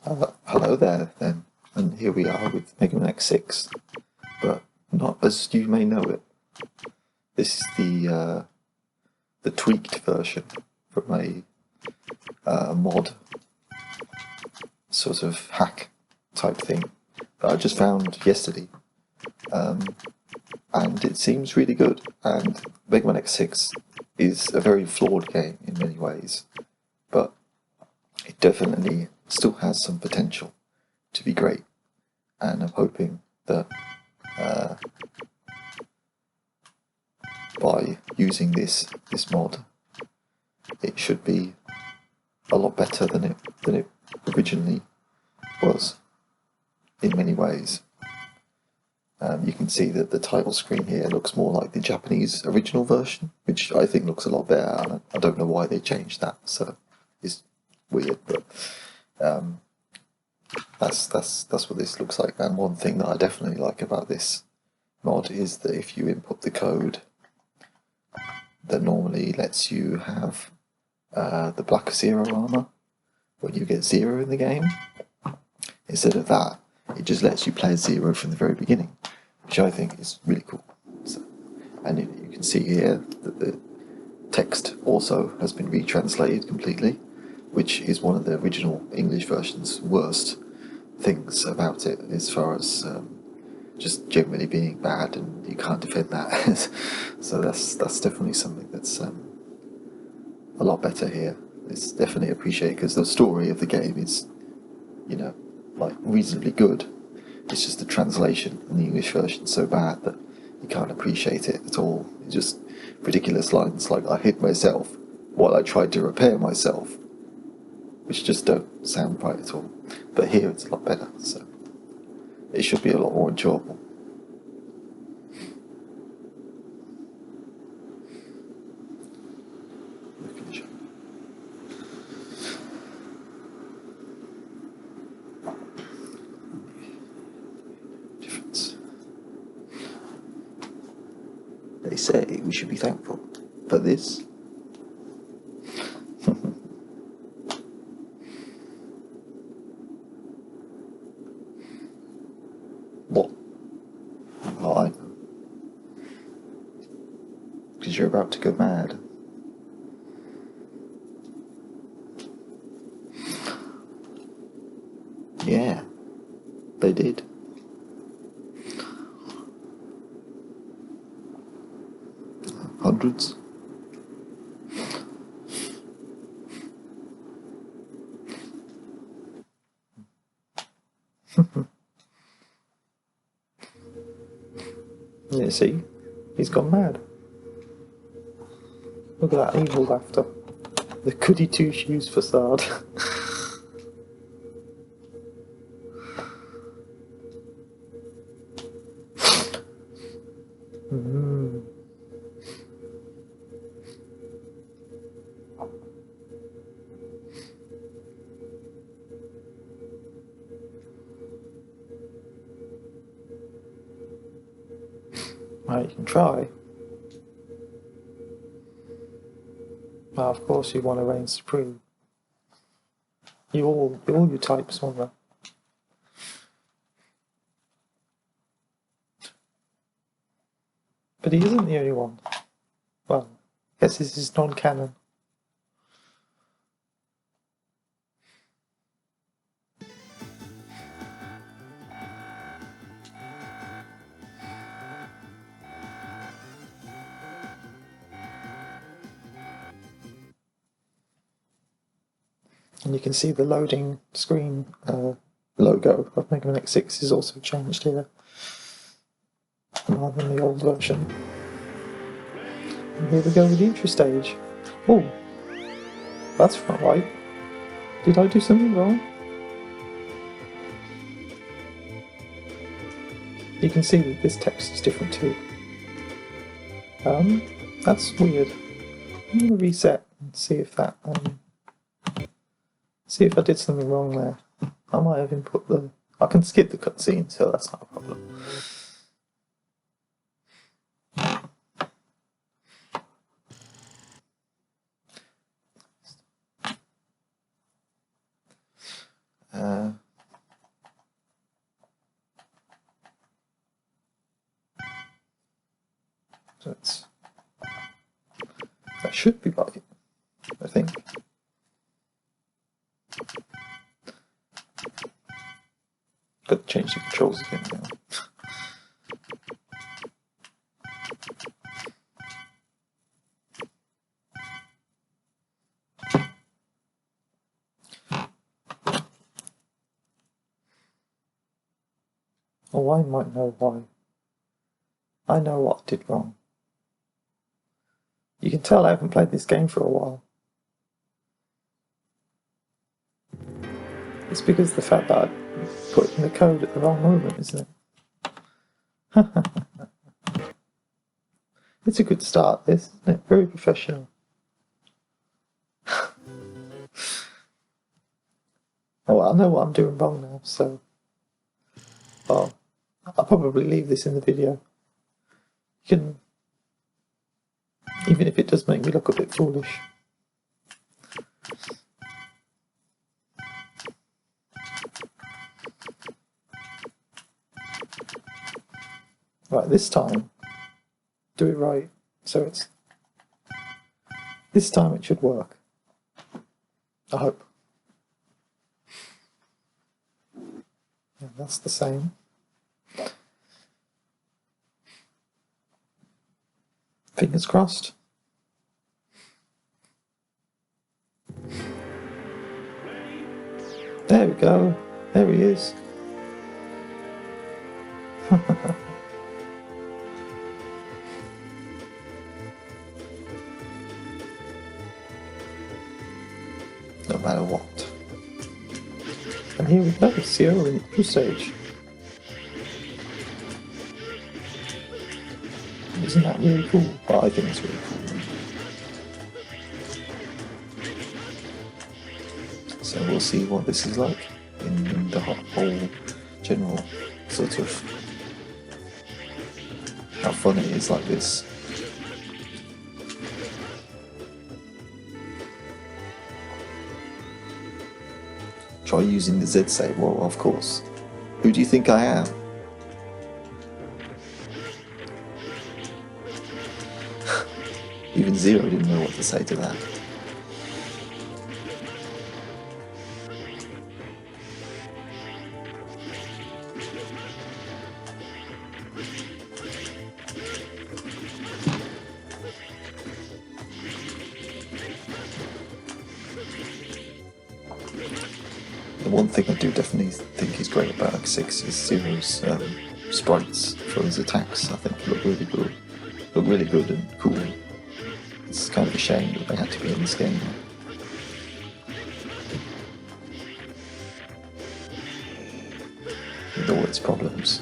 Hello there, then, and here we are with Mega Man X6, but not as you may know it. This is the tweaked version from a mod, sort of hack type thing that I just found yesterday, and it seems really good. And Mega Man X6 is a very flawed game in many ways, but it definitely still has some potential to be great, and I'm hoping that by using this mod, it should be a lot better than it originally was in many ways. You can see that the title screen here looks more like the Japanese original version, which I think looks a lot better, and I don't know why they changed that, so it's weird, but that's what this looks like. And one thing that I definitely like about this mod is that if you input the code that normally lets you have the black 0 armor when you get 0 in the game, instead of that, it just lets you play 0 from the very beginning, which I think is really cool. So, and you can see here that the text also has been retranslated completely, which is one of the original English version's worst things about it, as far as just generally being bad, and you can't defend that. So that's definitely something that's a lot better here. It's definitely appreciated, because the story of the game is, like, reasonably good. It's just the translation in the English version so bad that you can't appreciate it at all. It's just ridiculous lines like, "I hit myself while I tried to repair myself," which just don't sound right at all. But here it's a lot better, so it should be a lot more enjoyable. Difference. They say we should be thankful for this. What? Oh, I know. Because you're about to go mad. Yeah, they did. Hundreds. Yeah, see? He's gone mad. Look at that evil laughter. The goody two-shoes facade. Well, you can try. Well, of course you want to reign supreme. All your types want that. But he isn't the only one. Well, I guess this is non-canon. And you can see the loading screen logo of Mega Man X6 is also changed here, rather than the old version. And here we go with the intro stage. Oh, that's not right. Did I do something wrong? You can see that this text is different too. That's weird. I'm going to reset and see if that, see if I did something wrong there. I might have input I can skip the cutscene, so that's not a problem. So that should be right, I think. Got to change the controls again now. Oh, I might know why. I know what I did wrong. You can tell I haven't played this game for a while. It's because of the fact that I put in the code at the wrong moment, isn't it? It's a good start, this, isn't it? Very professional. Oh, I know what I'm doing wrong now, so... well, I'll probably leave this in the video. You can... even if it does make me look a bit foolish. Right, this time, do it right. So it's... this time it should work. I hope. Yeah, that's the same. Fingers crossed. There we go. There he is. No matter what. And here we go, Sierra in the stage. Isn't that really cool? Well, I think it's really cool. So we'll see what this is like in the whole general sort of how fun it is like this. Try using the Z save. Well, of course. Who do you think I am? Even Zero didn't know what to say to that. The one thing I do definitely think is great about X6 is Zero's sprites for his attacks. I think look really good. Look really good and cool. It's kind of a shame that they had to be in this game. With all its problems.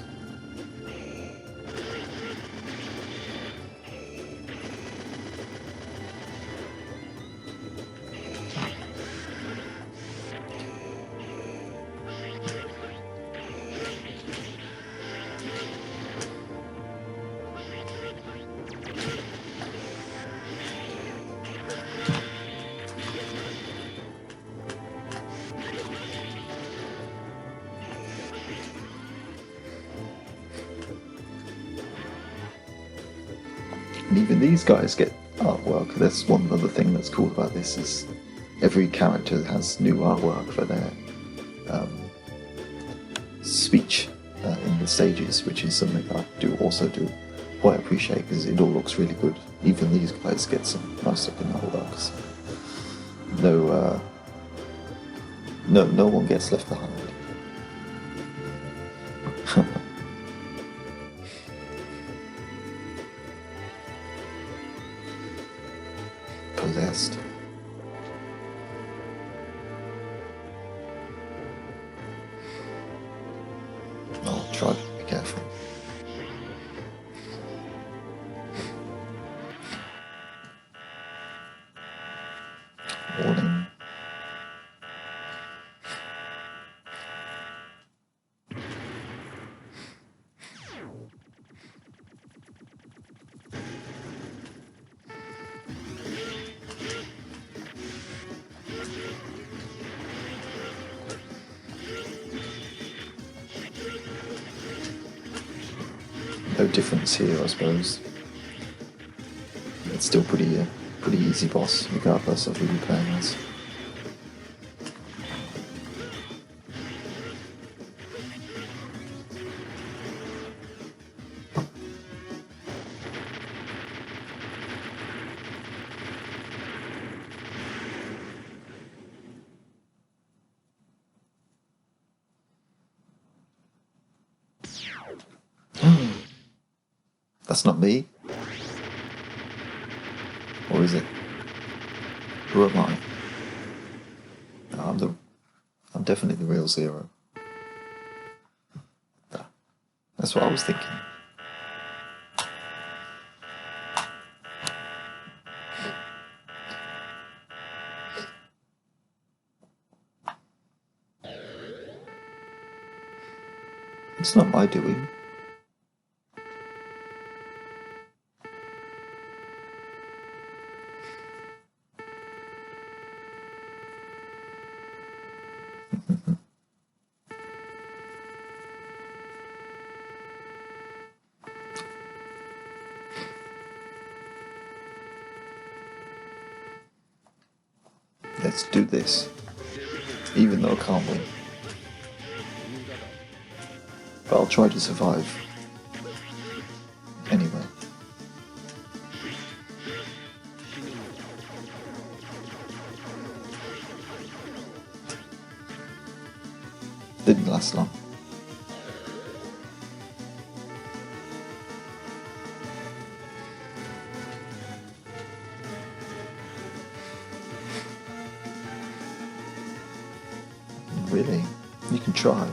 And even these guys get artwork. There's one other thing that's cool about this is every character has new artwork for their speech in the stages, which is something I also do quite appreciate because it all looks really good. Even these guys get some nice looking artwork. So no one gets left behind. Possessed. Oh, try to be careful. Warning. No difference here, I suppose. it's still pretty easy boss, regardless of who you're playing as. That's not me. Or is it? Who am I? No, I'm definitely the real Zero. That's what I was thinking. It's not my doing. Let's do this. Even though I can't win. But I'll try to survive. Anyway. Didn't last long. Really? You can try.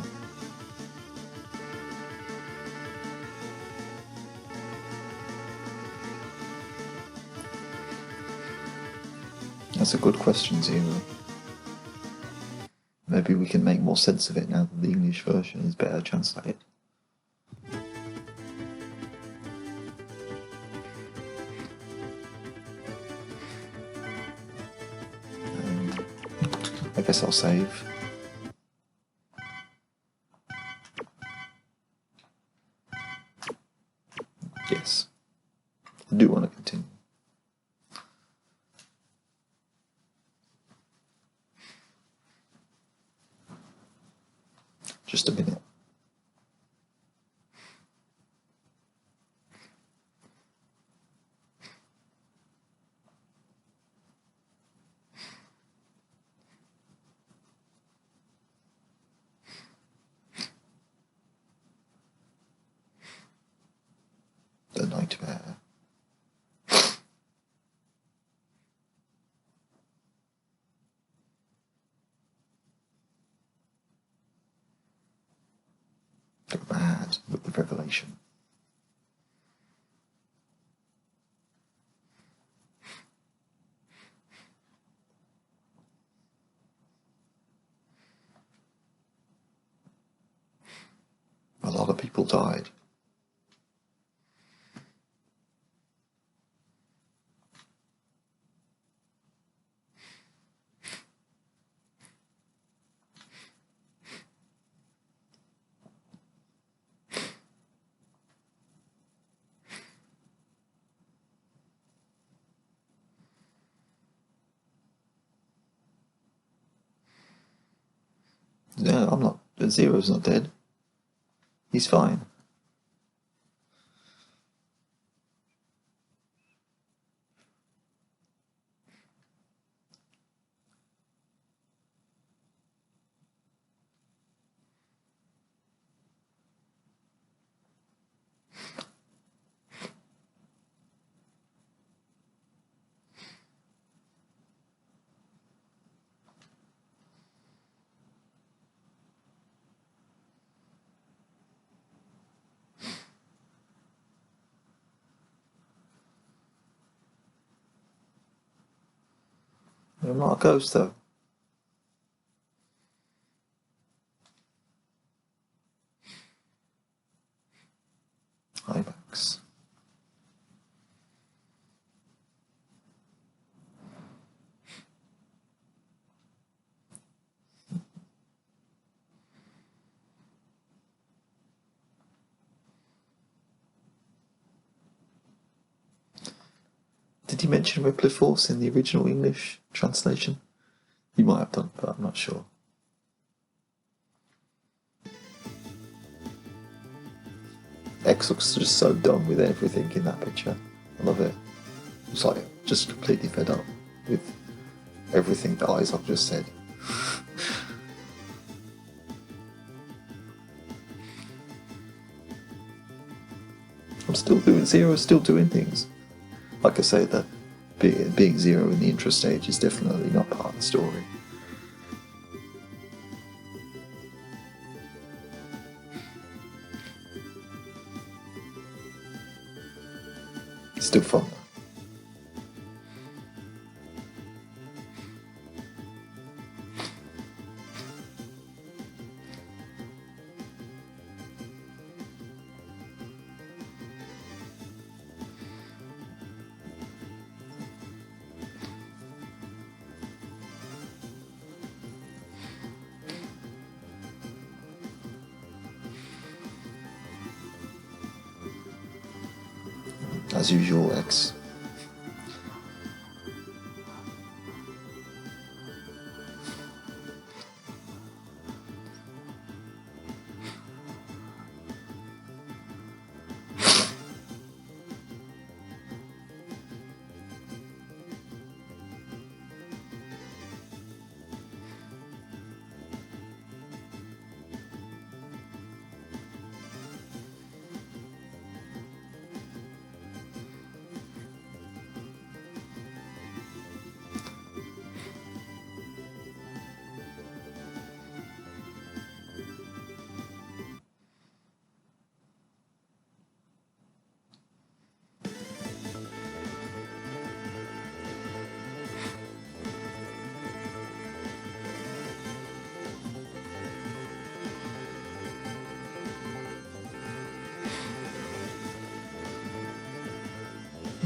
That's a good question, Zero. Maybe we can make more sense of it now that the English version is better translated. I guess I'll save. Yes. I do want to continue. Just a minute. The nightmare. Go mad with the revelation. A lot of people died. No, I'm not. Zero's not dead. He's fine. I'm not a ghost though. Hi, Max. did he mention Repliforce in the original English translation? He might have done, but I'm not sure. X looks just so done with everything in that picture. I love it. It's like just completely fed up with everything that Isaac just said. I'm still doing Zero, still doing things. Like I say, that being Zero in the intro stage is definitely not part of the story. It's still fun though. As usual, X.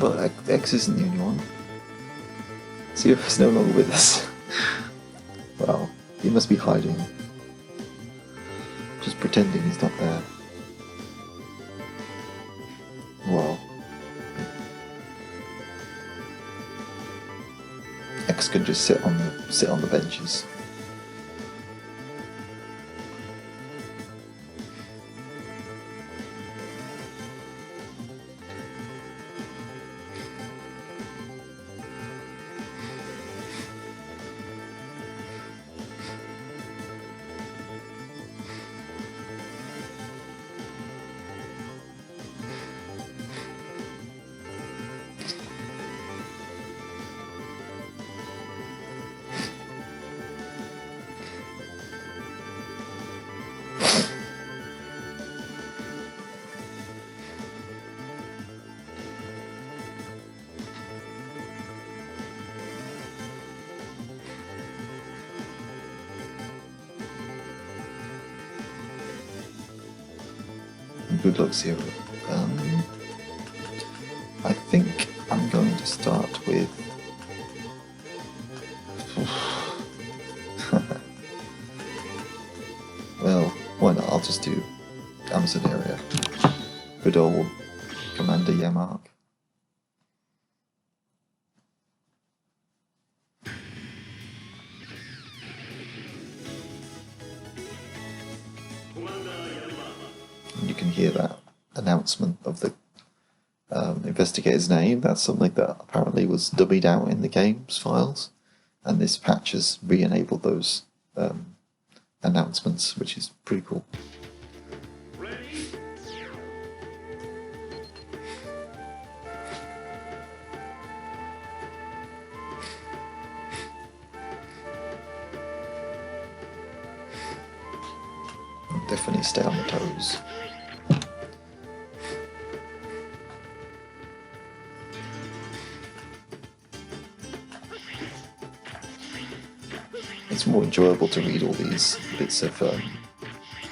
But X isn't the only one. Zero is no longer with us. Well, he must be hiding. Just pretending he's not there. Well, X can just sit on the benches. Good luck, Zero. I think I'm going to start with... well, why not? I'll just do Amazon area. Good old Commander Yammark. You can hear that announcement of the investigator's name. That's something that apparently was dummied out in the game's files, and this patch has re-enabled those announcements, which is pretty cool. Definitely stay on the toes. It's more enjoyable to read all these bits of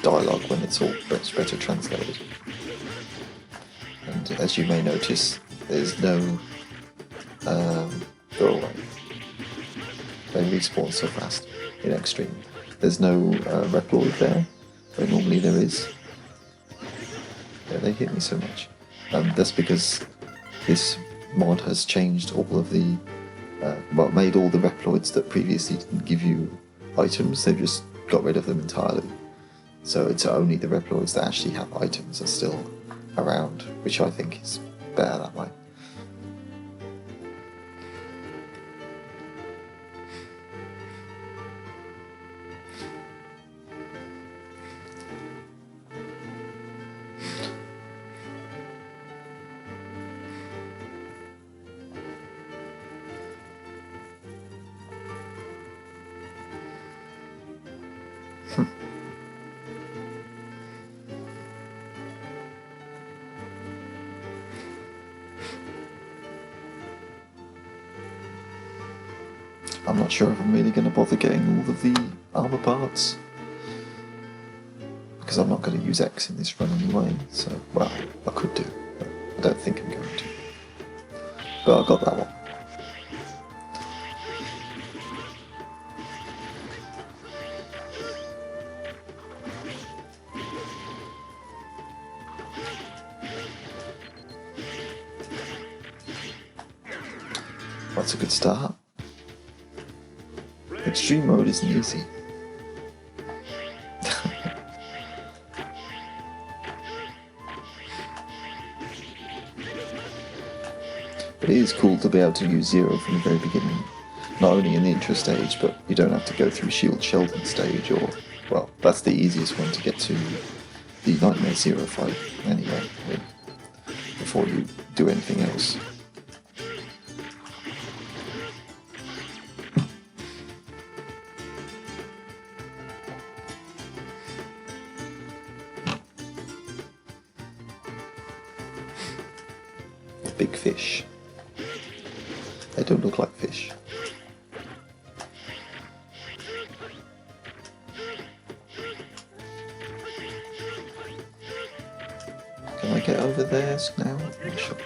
dialogue when it's all much better translated. And as you may notice, there's no... go away. They respawn so fast in Xtreme. There's no Reploid there, where normally there is. Yeah, they hit me so much. That's because this mod has changed all of the, well, made all the Reploids that previously didn't give you items. They've just got rid of them entirely. So it's only the Reploids that actually have items are still around, which I think is better that way. I'm not sure if I'm really going to bother getting all of the armor parts, because I'm not going to use X in this run anyway, so, well, I could do, but I don't think I'm going to. But I got that one. That's a good start. Xtreme Mode isn't easy. But it is cool to be able to use Zero from the very beginning. Not only in the intro stage, but you don't have to go through Shield Sheldon stage, or, well, that's the easiest one to get to the Nightmare Zero fight anyway, really, before you do anything else. Big fish. They don't look like fish. Can I get over there now? I'm not sure.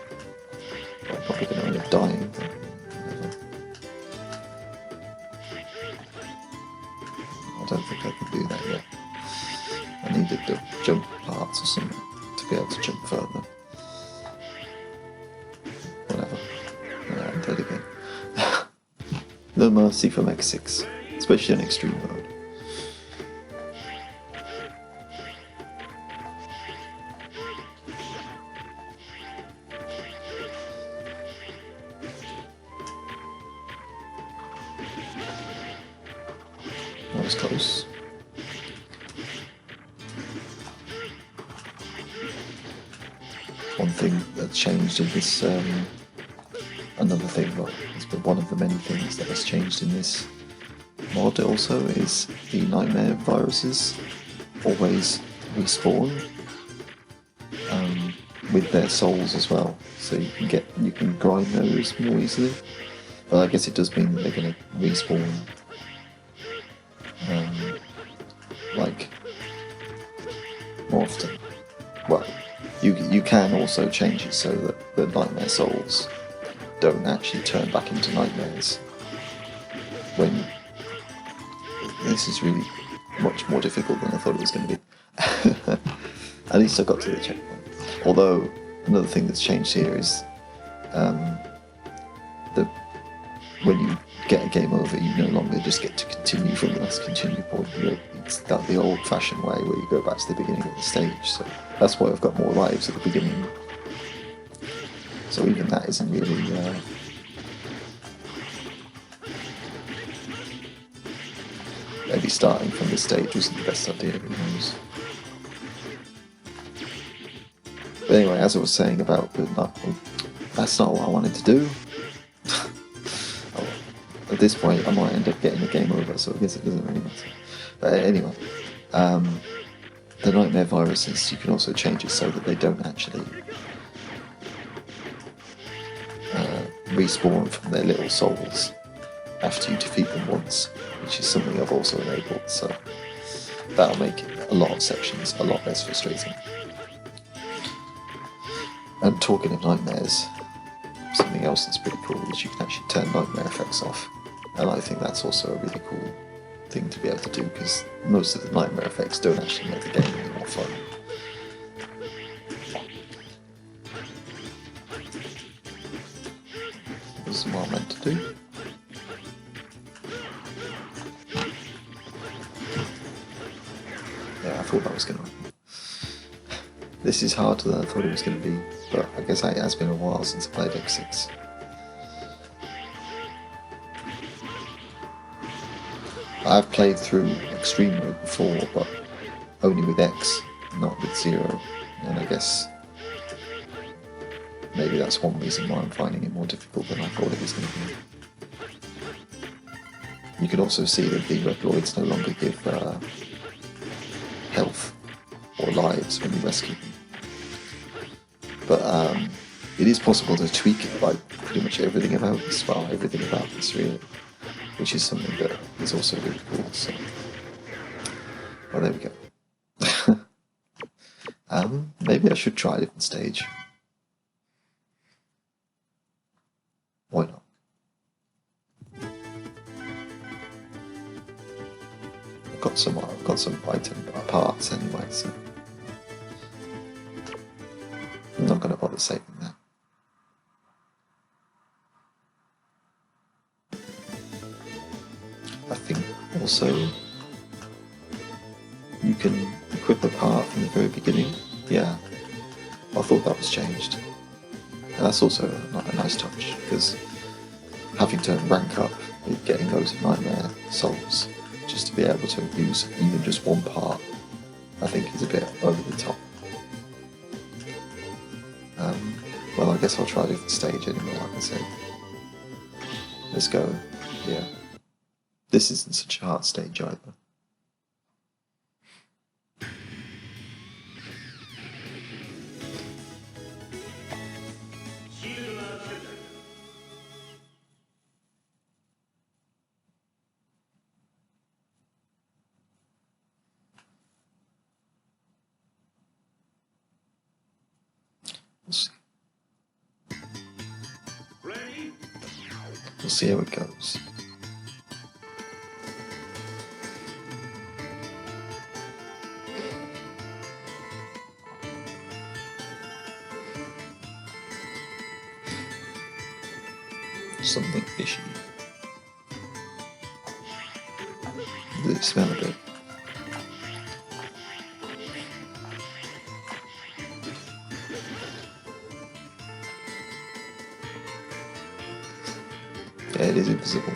I'm probably going to end up dying. I don't think I can do that yet. I needed the jump parts or something to be able to jump further. Dead again. No mercy from X6, especially in Xtreme Mode. That was close. One thing that changed in this another thing, well, it's been one of the many things that has changed in this mod also, is the nightmare viruses always respawn with their souls as well, so you can grind those more easily. But I guess it does mean that they're going to respawn like more often. Well, you can also change it so that the nightmare souls don't actually turn back into nightmares. When this is really much more difficult than I thought it was going to be. At least I got to the checkpoint. Although another thing that's changed here is that when you get a game over, you no longer just get to continue from the last continue point. It's that the old-fashioned way where you go back to the beginning of the stage. So that's why I've got more lives at the beginning. So even that isn't really maybe starting from this stage wasn't the best idea, who knows. But anyway, as I was saying about that's not what I wanted to do. At this point I might end up getting the game over, so I guess it doesn't really matter. But anyway, the nightmare viruses, you can also change it so that they don't actually respawn from their little souls after you defeat them once, which is something I've also enabled, so that'll make a lot of sections a lot less frustrating. And talking of nightmares, something else that's pretty cool is you can actually turn nightmare effects off, and I think that's also a really cool thing to be able to do, because most of the nightmare effects don't actually make the game any more fun. wasn't what I meant to do. Yeah, I thought that was going to... This is harder than I thought it was going to be, but I guess it has been a while since I played X6. I've played through Xtreme Mode before, but only with X, not with 0, and I guess maybe that's one reason why I'm finding it more difficult than I thought it was going to be. You can also see that the Reploids no longer give health or lives when you rescue them. But it is possible to tweak it like pretty much everything about this, well, everything about this really, which is something that is also really cool. So, well, there we go. Maybe I should try a different stage. Why not? I've got some item parts anyway, so I'm not going to bother saving that. I think also you can equip a part from the very beginning. Yeah, I thought that was changed. And that's also a nice touch, because having to rank up with getting loads of nightmare souls just to be able to use even just one part, I think is a bit over the top. Well, I guess I'll try a different stage anyway, like I said. Let's go. Yeah. This isn't such a hard stage either. We'll see how it goes. Something fishy. Does it smell a bit? Yeah, it is invisible.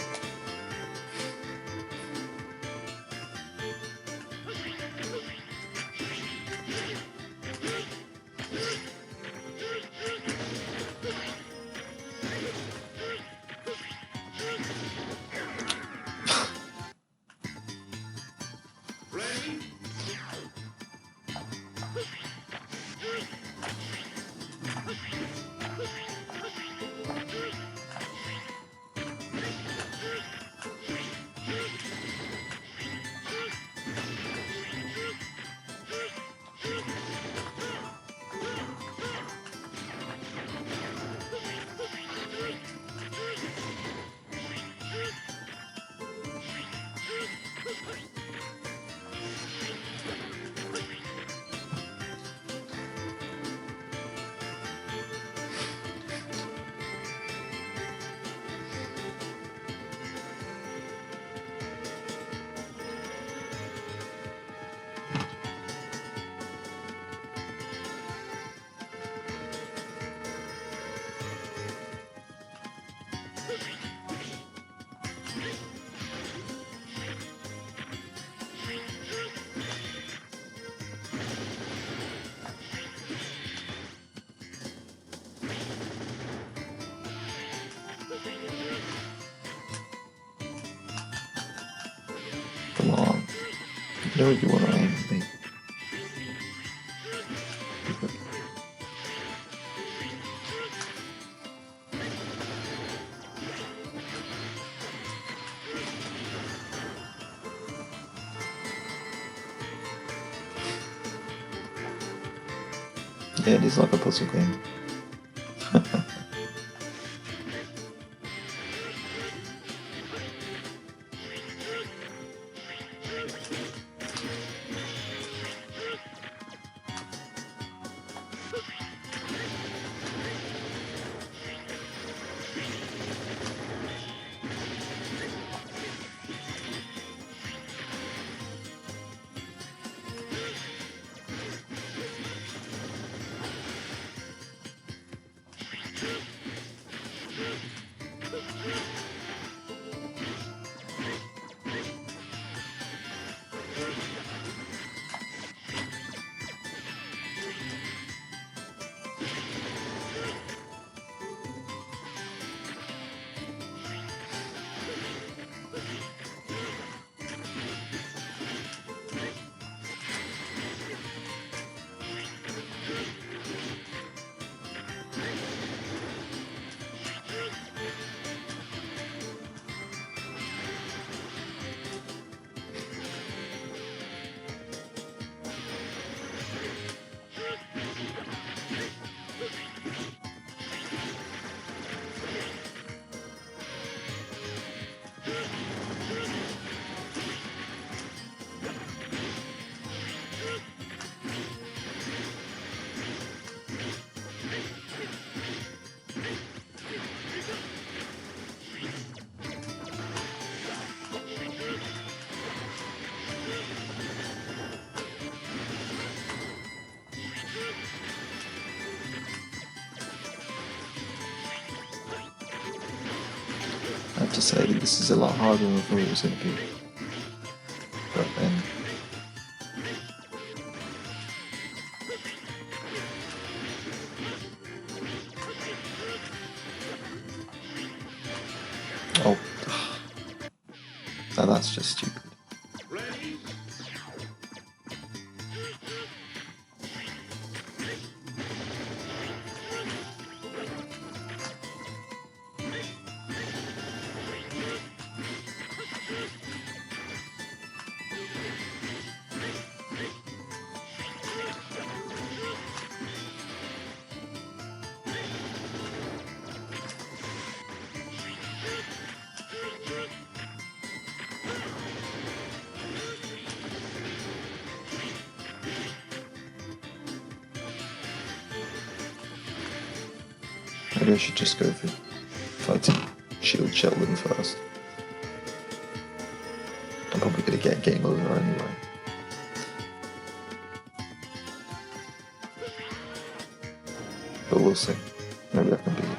Come on. You know you want to aim at me. Yeah, it is like a puzzle game. to say this is a lot harder than I thought it was going to be. But then... Oh. Now that's just stupid. Maybe I should just go for fighting Shield Sheldon first. I'm probably going to get game over anyway. But we'll see. Maybe I can beat it.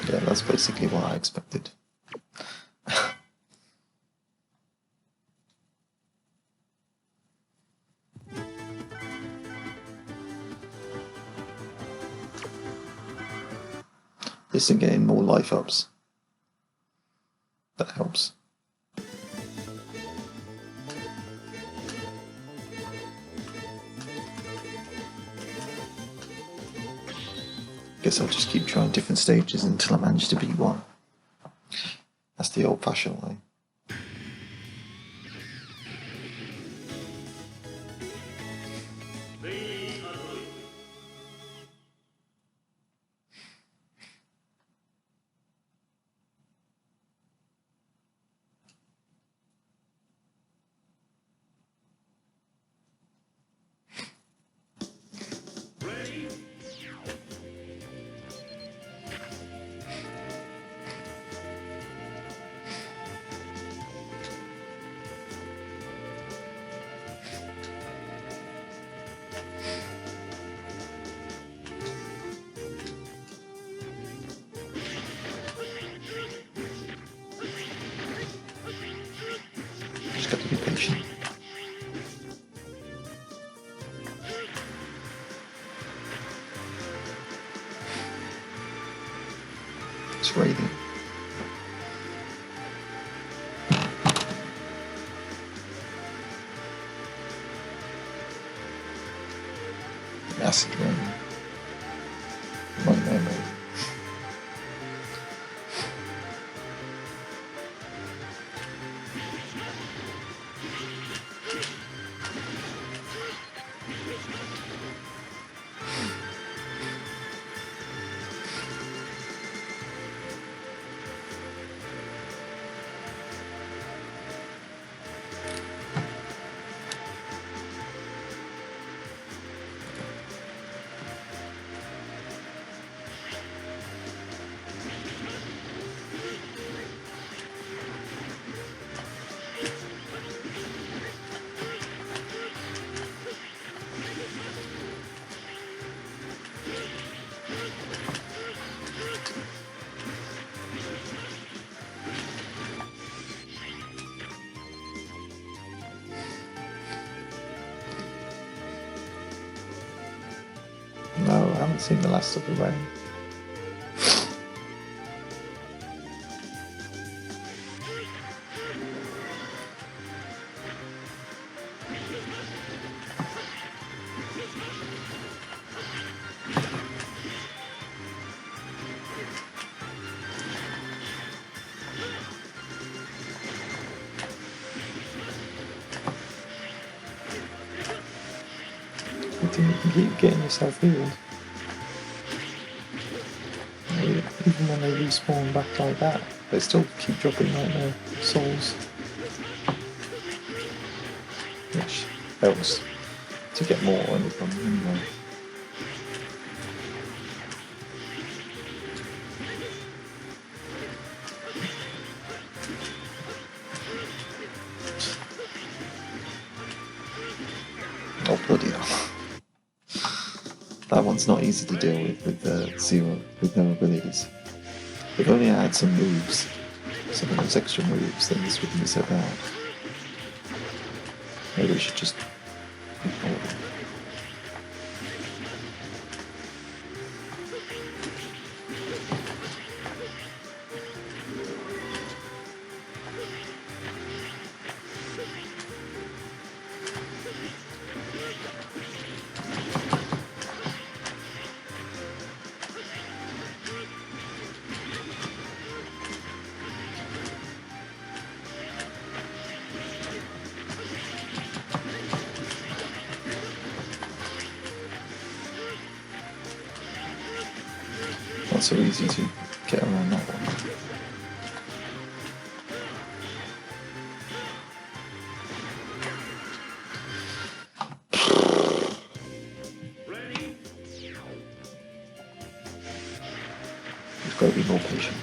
Yeah, that's basically what I expected. This and getting more life ups. That helps. Guess I'll just keep trying different stages until I manage to beat one. That's the old-fashioned way. Just got to be patient. It's raining. Acid rain. My memory. haven't seen the last of the rain. You can keep getting yourself healed. Even when they respawn back like that, they still keep dropping like their souls. Which helps to get more on the problem anyway. Oh bloody hell. That one's not easy to deal with zero, with no abilities. If only I had some moves, some of those extra moves, then this wouldn't be so bad. Maybe we should just ignore them. Not so easy to get around that one. You've got to be more patient.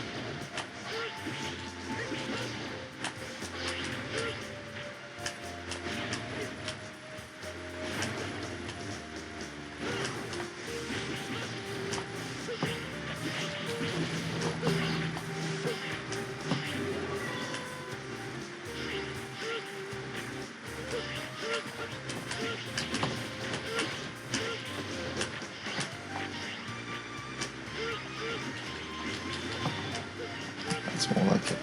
That's more like it.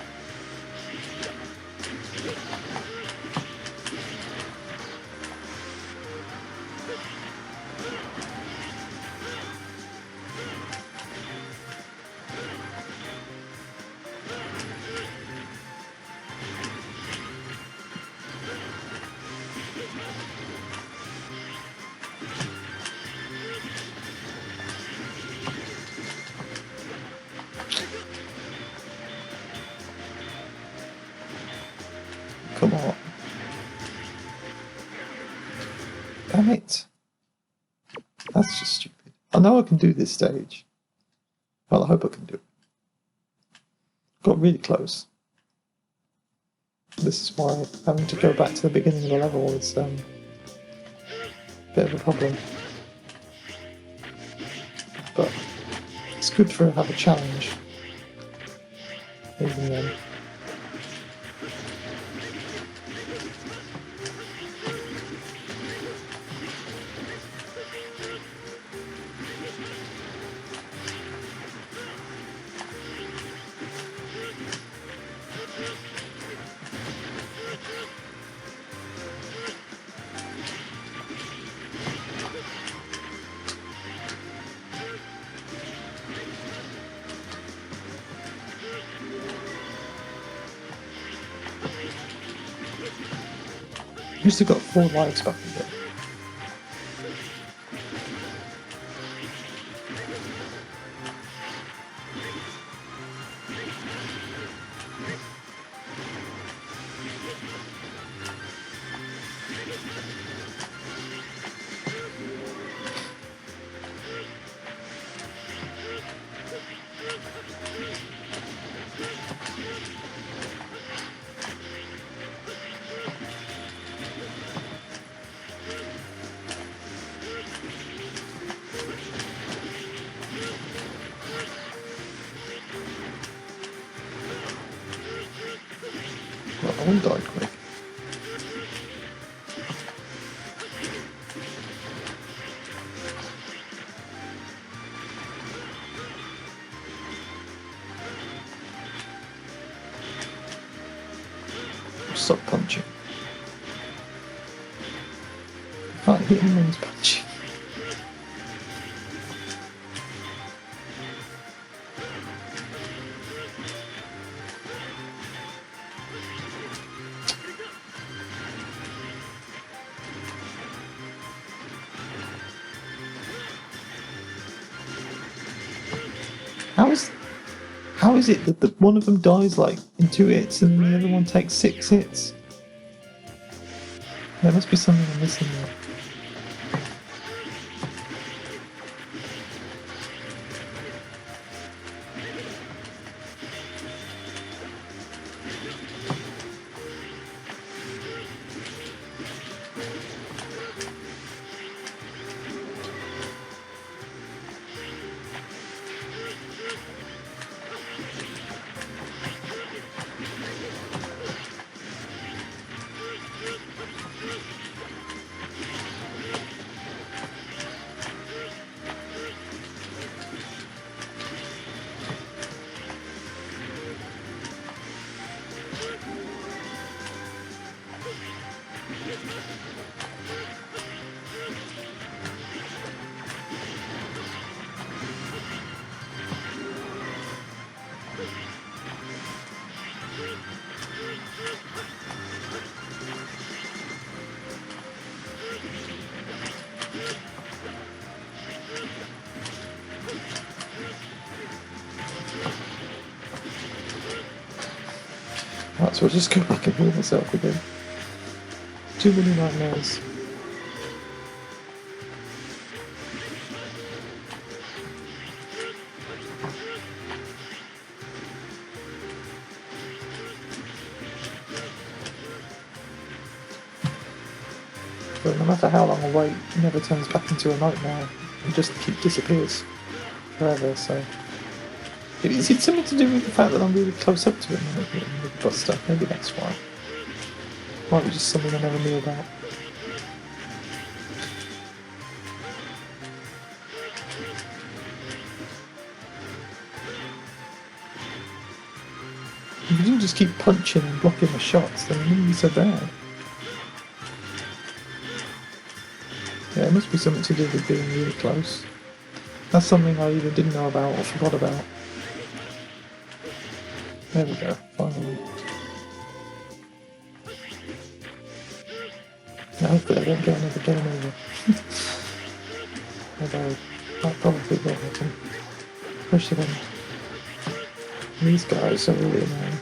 Come on. Damn it. That's just stupid. I know I can do this stage. Well, I hope I can do it. Got really close. This is why having to go back to the beginning of the level is a bit of a problem. But it's good to have a challenge. Even then. You still got 4 lives back in there. Well, I won't die quick. Stop punching. Can't hit him when he's punching. How is it that one of them dies like in 2 hits and the other one takes 6 hits? There must be something I'm missing there. Right, so I'll just go back and heal myself again. Too many nightmares. But no matter how long I wait, it never turns back into a nightmare. It just disappears forever, so... Is it something to do with the fact that I'm really close up to it with the Buster? Maybe that's why. Might be just something I never knew about. If you didn't just keep punching and blocking the shots, then it wouldn't be so bad. Yeah, it must be something to do with being really close. That's something I either didn't know about or forgot about. There we go, finally. Now hopefully I won't get another game over. Although, that probably will happen. Especially when these guys are really annoying.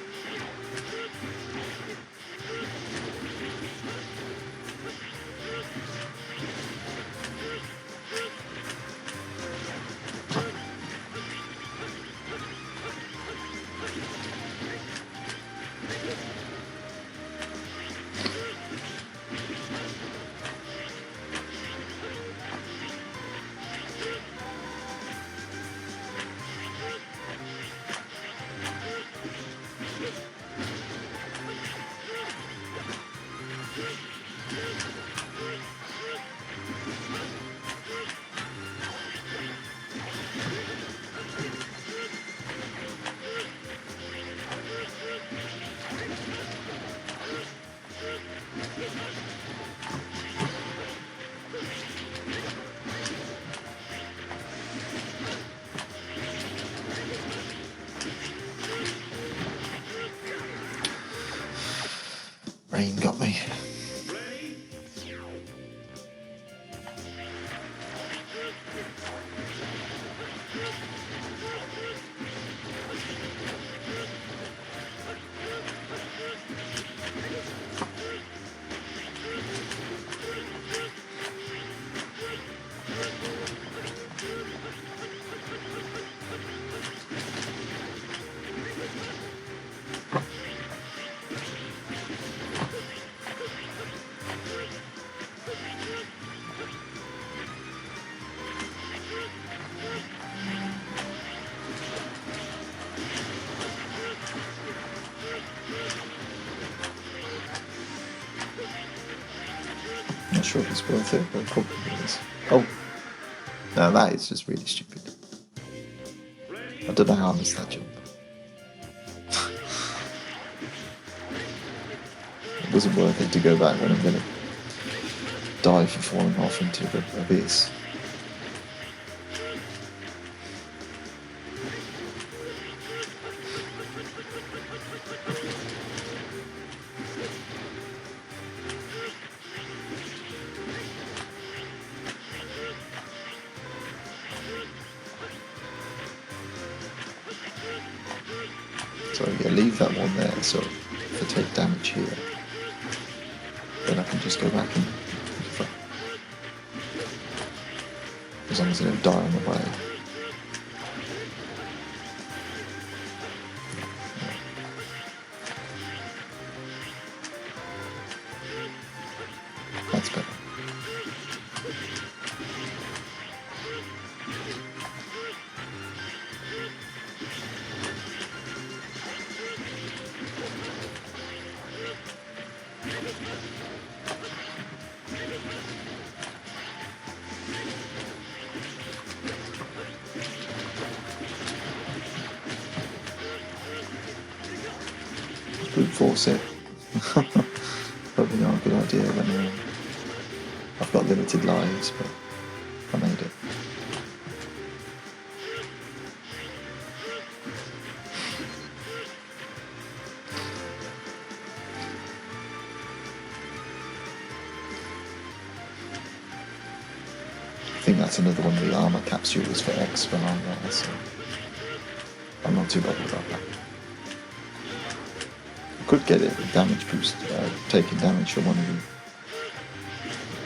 Rain got me. Not sure if it's worth it, but it probably is. Oh, no, that is just really stupid. I don't know how I missed that jump. wasn't worth it to go back when I'm going to die for falling off into the abyss. So yeah, leave that one there, so if I take damage here, then I can just go back and as long as I don't die on the way. That's better. Brute force it. Probably not a good idea when I've got limited lives, but I made it. I think that's another one of the armor capsules for X when I'm there, so I'm not too bothered about that. Could get it with damage boost, taking damage from one of the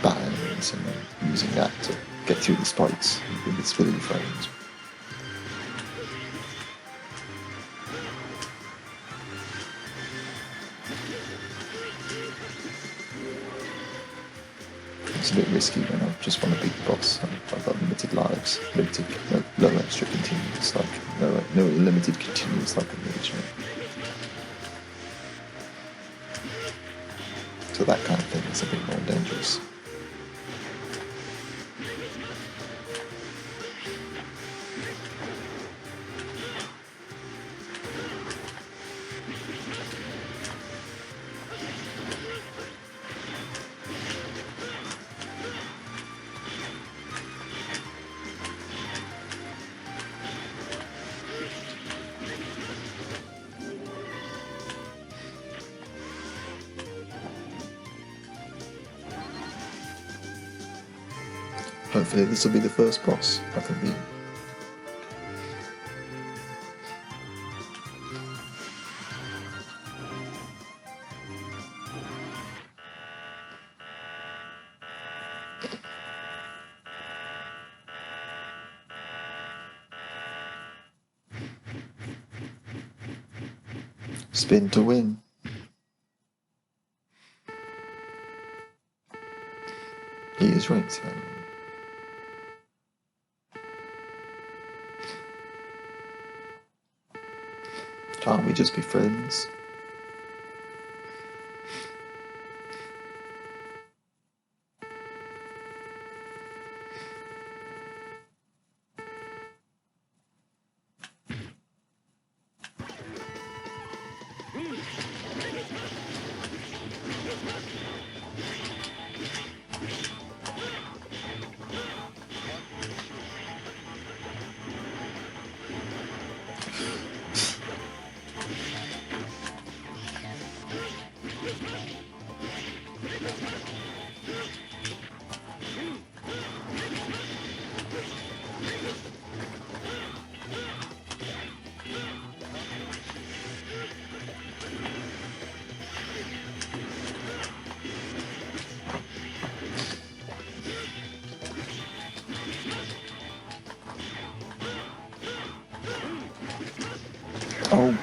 bat enemies and then using that to get through the spikes with its filling frames. It's a bit risky when I just want to beat the boss. I've got limited lives, no extra continues, like no limited continues like in the original. So that kind of thing is a bit more dangerous. Hopefully this will be the first boss I can beat. Spin to win. He is right. Can't we just be friends? Oh.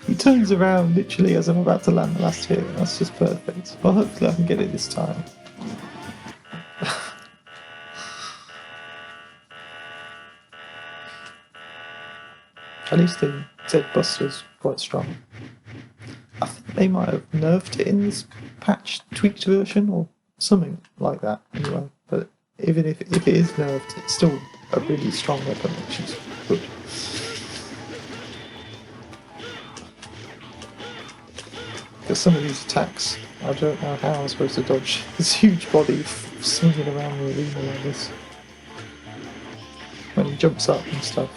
He turns around literally as I'm about to land the last hit. That's just perfect. Well, hopefully I can get it this time. At least the Z Buster's quite strong. I think they might have nerfed it in this patch tweaked version or something like that anyway. But even if it is nerfed, it's still a really strong weapon, which is good. Because some of these attacks, I don't know how I'm supposed to dodge this huge body swinging around the arena like this. When he jumps up and stuff.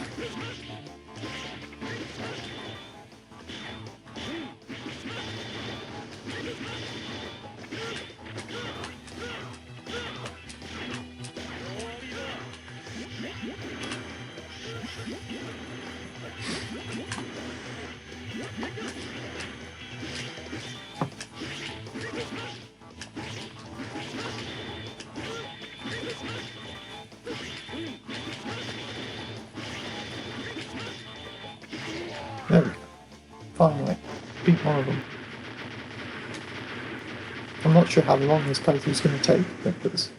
There we go. Finally. Beat one of them. I'm not sure how long this playthrough is going to take, because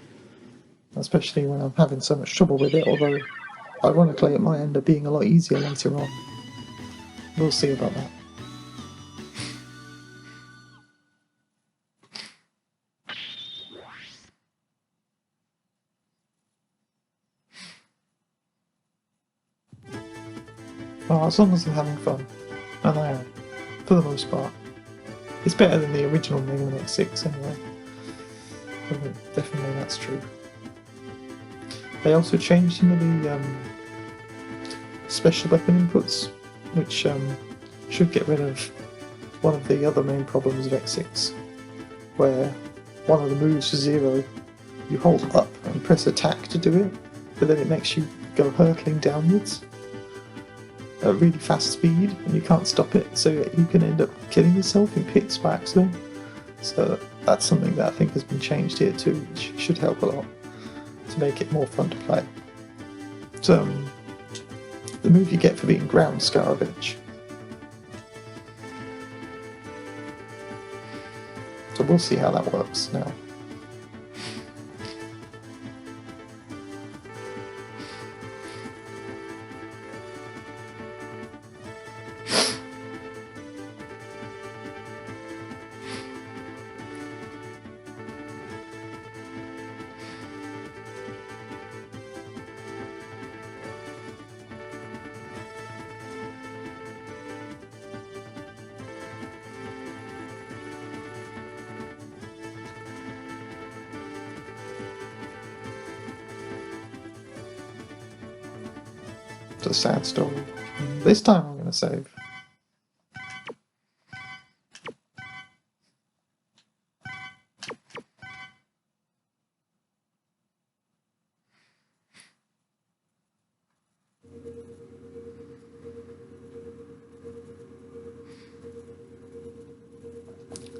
especially when I'm having so much trouble with it, although ironically it might end up being a lot easier later on. We'll see about that. Well, as long as I'm having fun, and I am, for the most part. It's better than the original Mega Man X6 anyway. Definitely that's true. They also changed some of the special weapon inputs, which should get rid of one of the other main problems of X6, where one of the moves for Zero, you hold up and press attack to do it, but then it makes you go hurtling downwards at really fast speed, and you can't stop it, so you can end up killing yourself in pits by accident. So that's something that I think has been changed here too, which should help a lot to make it more fun to play. So, the move you get for being ground Scaravenge. So we'll see how that works now. It's a sad story. This time I'm going to save.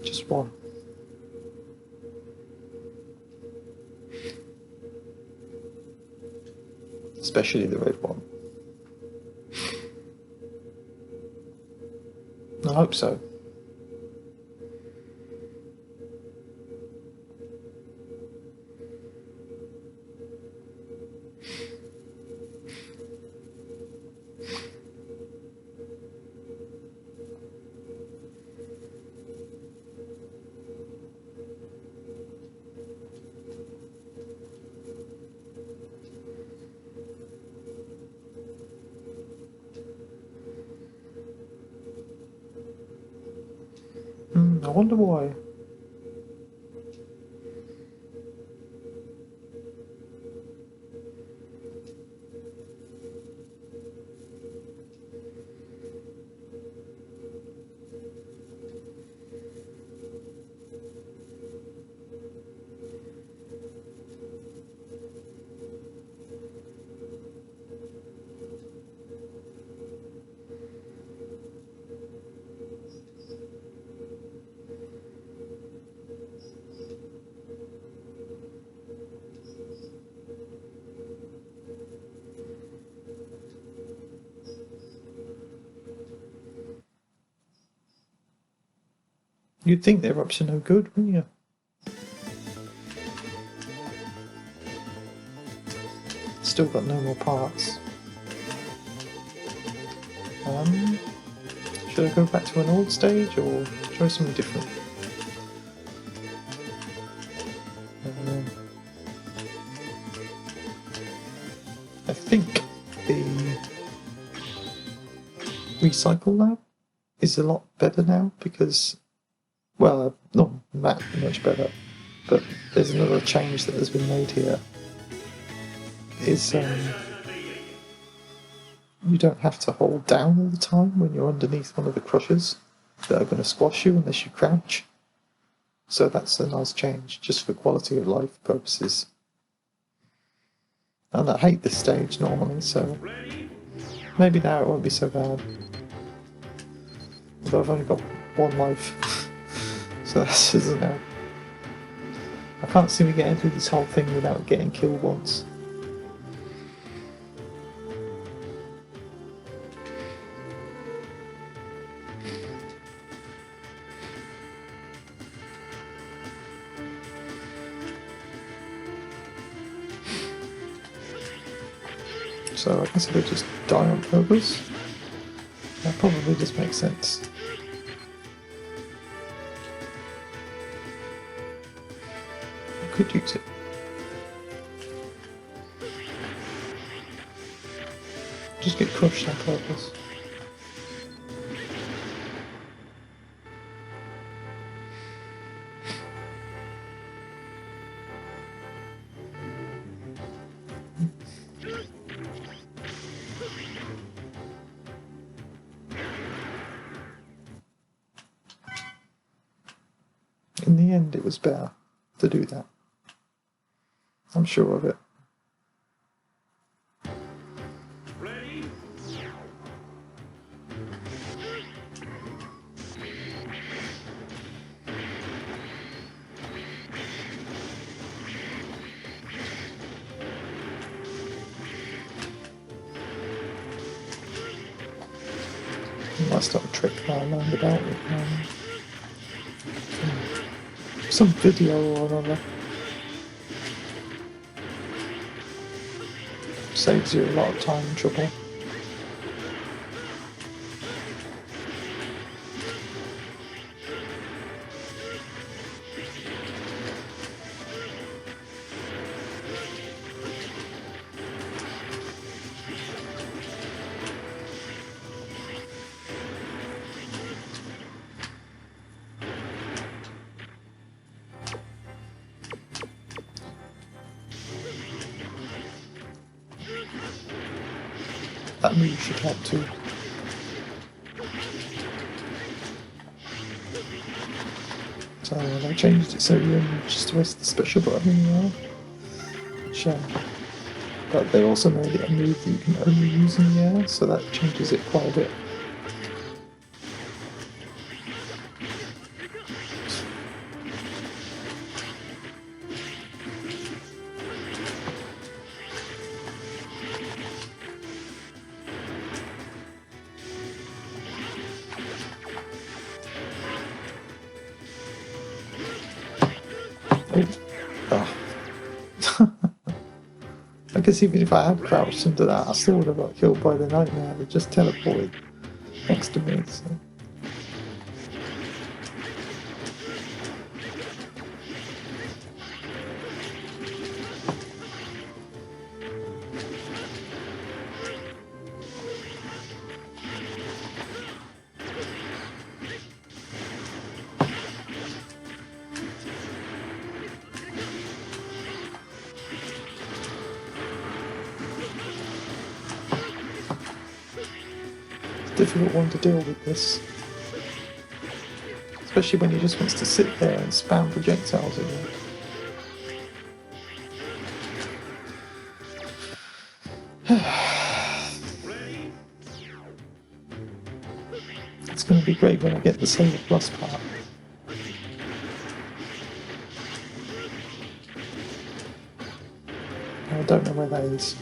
Just one. Especially the red one. I hope so. I wonder why. You'd think they're up to no good, wouldn't you? Still got no more parts. Should I go back to an old stage or try something different? I think the recycle lab is a lot better now because Well, not much better, but there's another change that has been made here. Is you don't have to hold down all the time when you're underneath one of the crushers that are going to squash you unless you crouch. So that's a nice change, just for quality of life purposes. And I hate this stage normally, so maybe now it won't be so bad. Although I've only got one life, so that's just now. I can't see me getting through this whole thing without getting killed once. So I guess if I just die on purpose, that probably just makes sense. I could use it. Just get crushed on purpose. In the end, it was better to do that. I'm sure of it. That's not a trick that I learned about with some video or another. Saves you a lot of time and trouble. That move should help too. So they changed it so you just press the special button in the air. Which, but they also made it a move that you can only use in the air, so that changes it quite a bit. Oh. I guess even if I had crouched into that, I still would have got killed by the nightmare that just teleported next to me. So. Difficult one to deal with this, especially when he just wants to sit there and spam projectiles at you. It's going to be great when I get the Saber Plus part. I don't know where that is.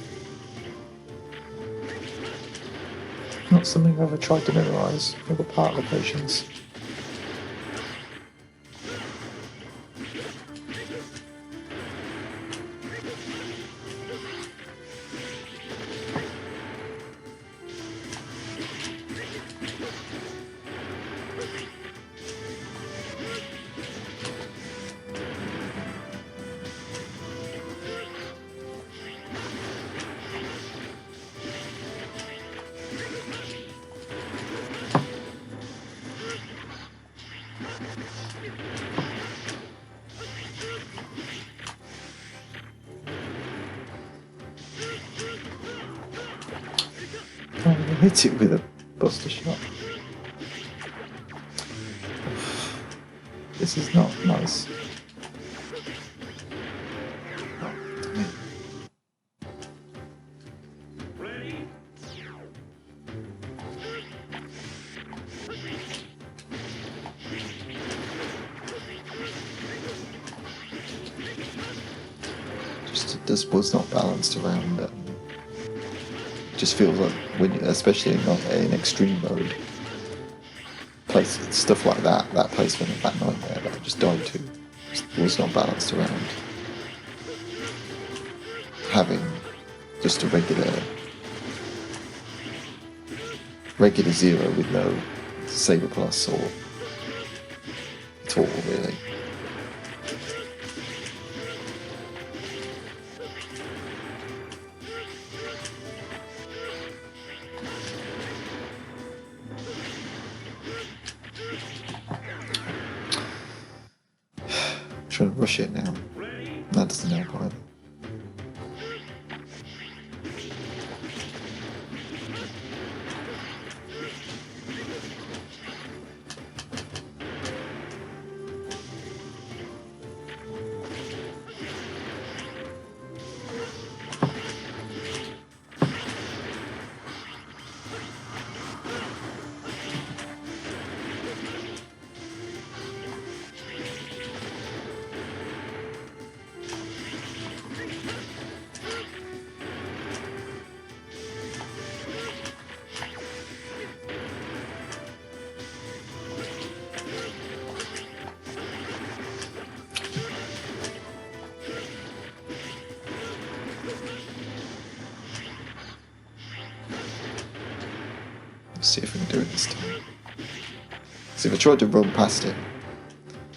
Not something I've ever tried to memorise, all the part locations. hit it with a buster shot. This is not nice. Oh, damn it. This was not balanced around. Just feels like when, especially in extreme mode, stuff like that placement of that nightmare that I just died to, was not balanced around having just a regular zero with no Saber Plus or at all really. Trying to rush it now. That doesn't help either. Let's see if we can do it this time. So if I tried to run past him,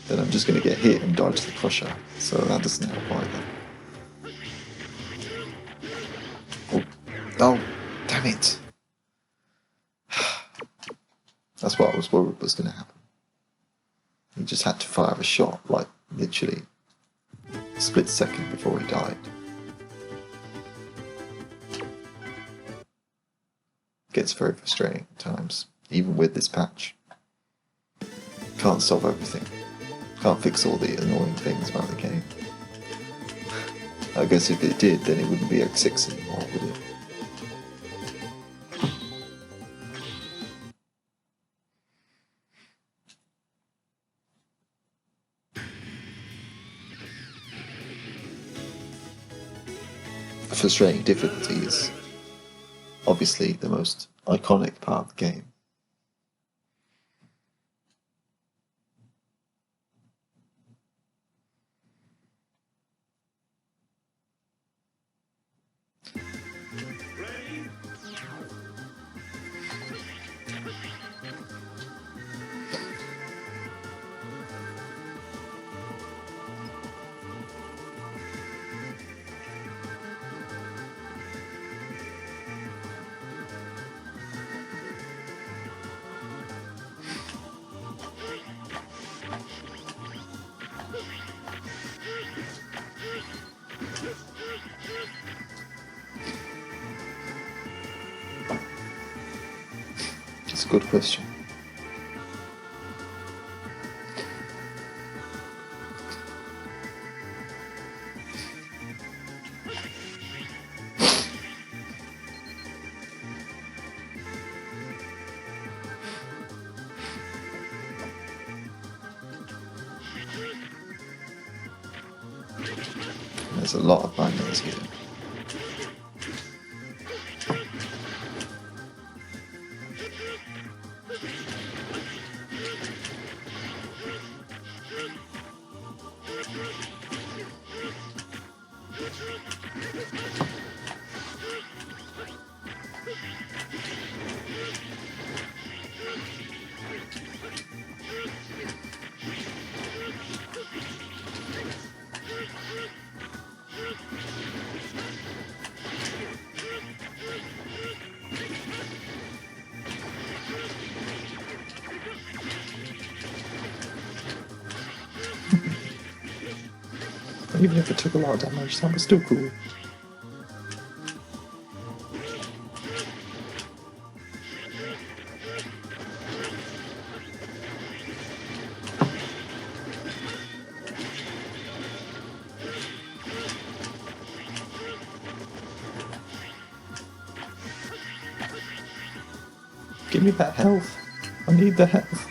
then I'm just going to get hit and die to the crusher. So that doesn't help either. Oh, damn it. That's what I was worried was going to happen. He just had to fire a shot, like literally a split second before he died. Gets very frustrating at times, even with this patch. Can't solve everything. Can't fix all the annoying things about the game. I guess if it did, then it wouldn't be X6 anymore, would it? Frustrating difficulty is obviously the most iconic part of the game. It's a good question. There's a lot of bangers here. Even if it took a lot of damage, that was still cool. Give me that health. I need the health.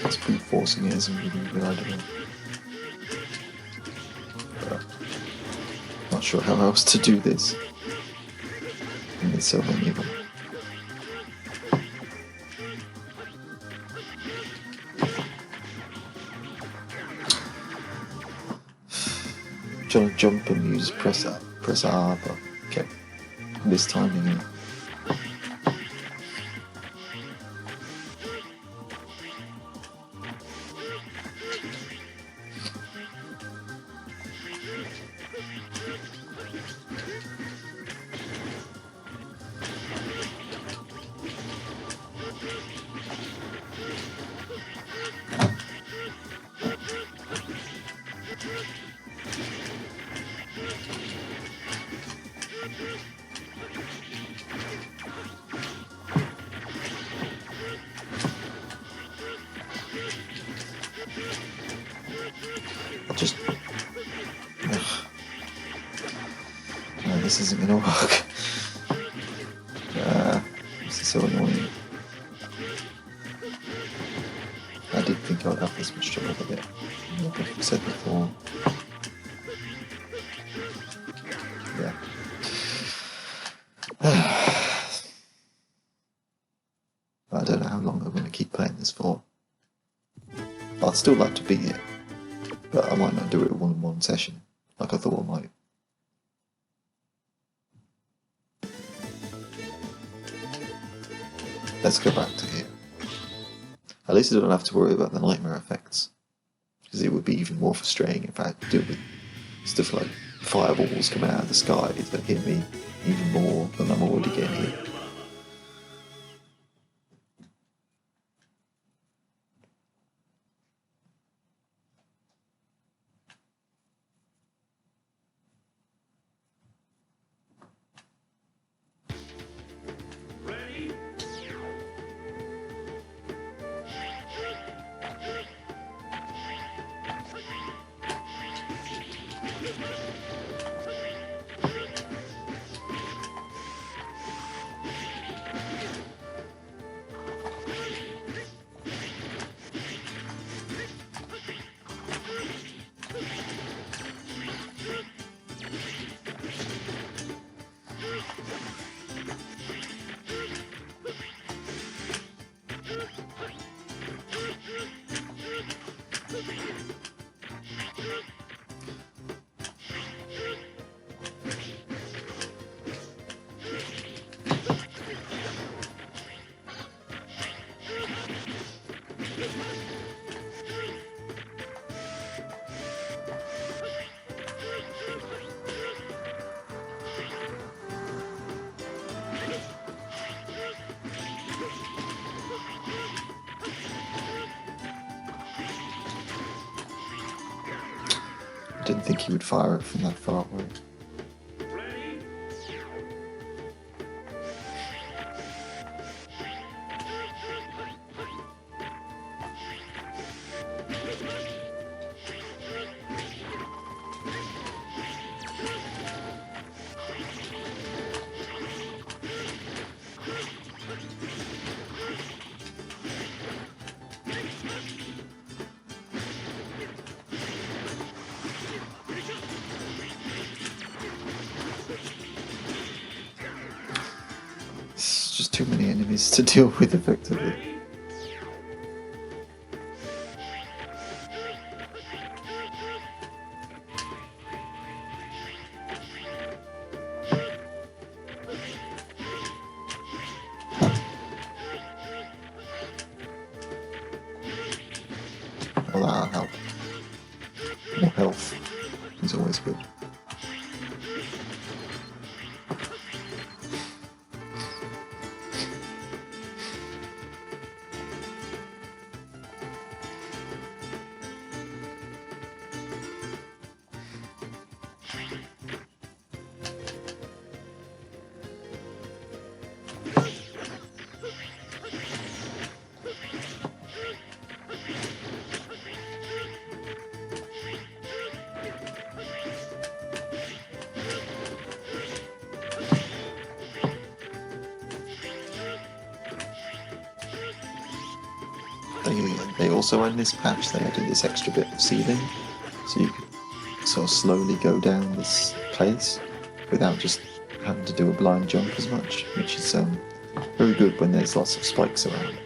It's brute forcing it isn't really a good idea. Not sure how else to do this. And there's so many of them. Trying to jump and use press R, but kept mistiming it. Just... No, this isn't gonna work. This is so annoying. I did think I would have this much trouble with it. Like I've said before. Yeah. I don't know how long I'm going to keep playing this for. I'd still like to beat it, but I might not do it all in one session, like I thought I might. Let's go back to here. At least I don't have to worry about the nightmare effects, because it would be even more frustrating if I had to deal with stuff like fireballs coming out of the sky that hit me even more than I'm already getting hit. I didn't think he would fire it from that far away. too many enemies to deal with effectively. Well, that'll help. More health is always good. They also, in this patch, they added this extra bit of ceiling, so you could sort of slowly go down this place without just having to do a blind jump as much, which is very good when there's lots of spikes around.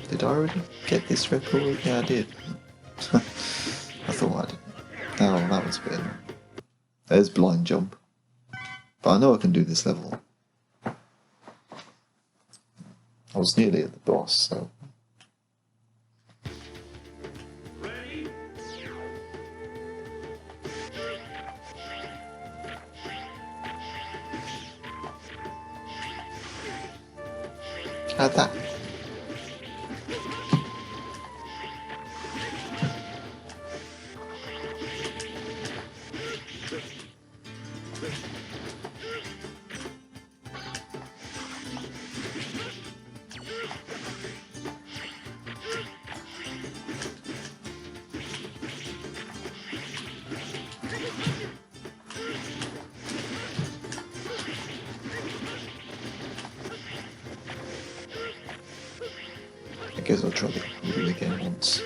Did I already get this record? Yeah, I did. I thought I did. Oh, that was a bit. There's blind jump. But I know I can do this level. I was nearly at the boss, so. How'd that? I guess I'll try the wheel again once.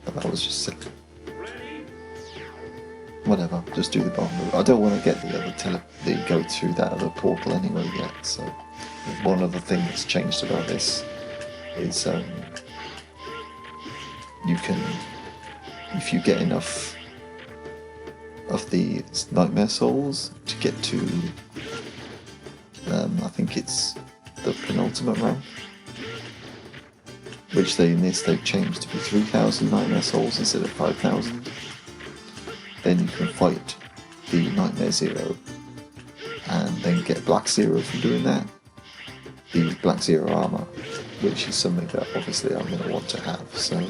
But that was just sick. Whatever, just do the bomb move. I don't want to get the other go through that other portal anyway yet, so one other thing that's changed about this is you can, if you get enough of the nightmare souls to get to I think it's the penultimate rank, which they've changed to be 3,000 nightmare souls instead of 5,000. Then you can fight the Nightmare Zero and then get Black Zero from doing that. The Black Zero armor, which is something that obviously I'm going to want to have, so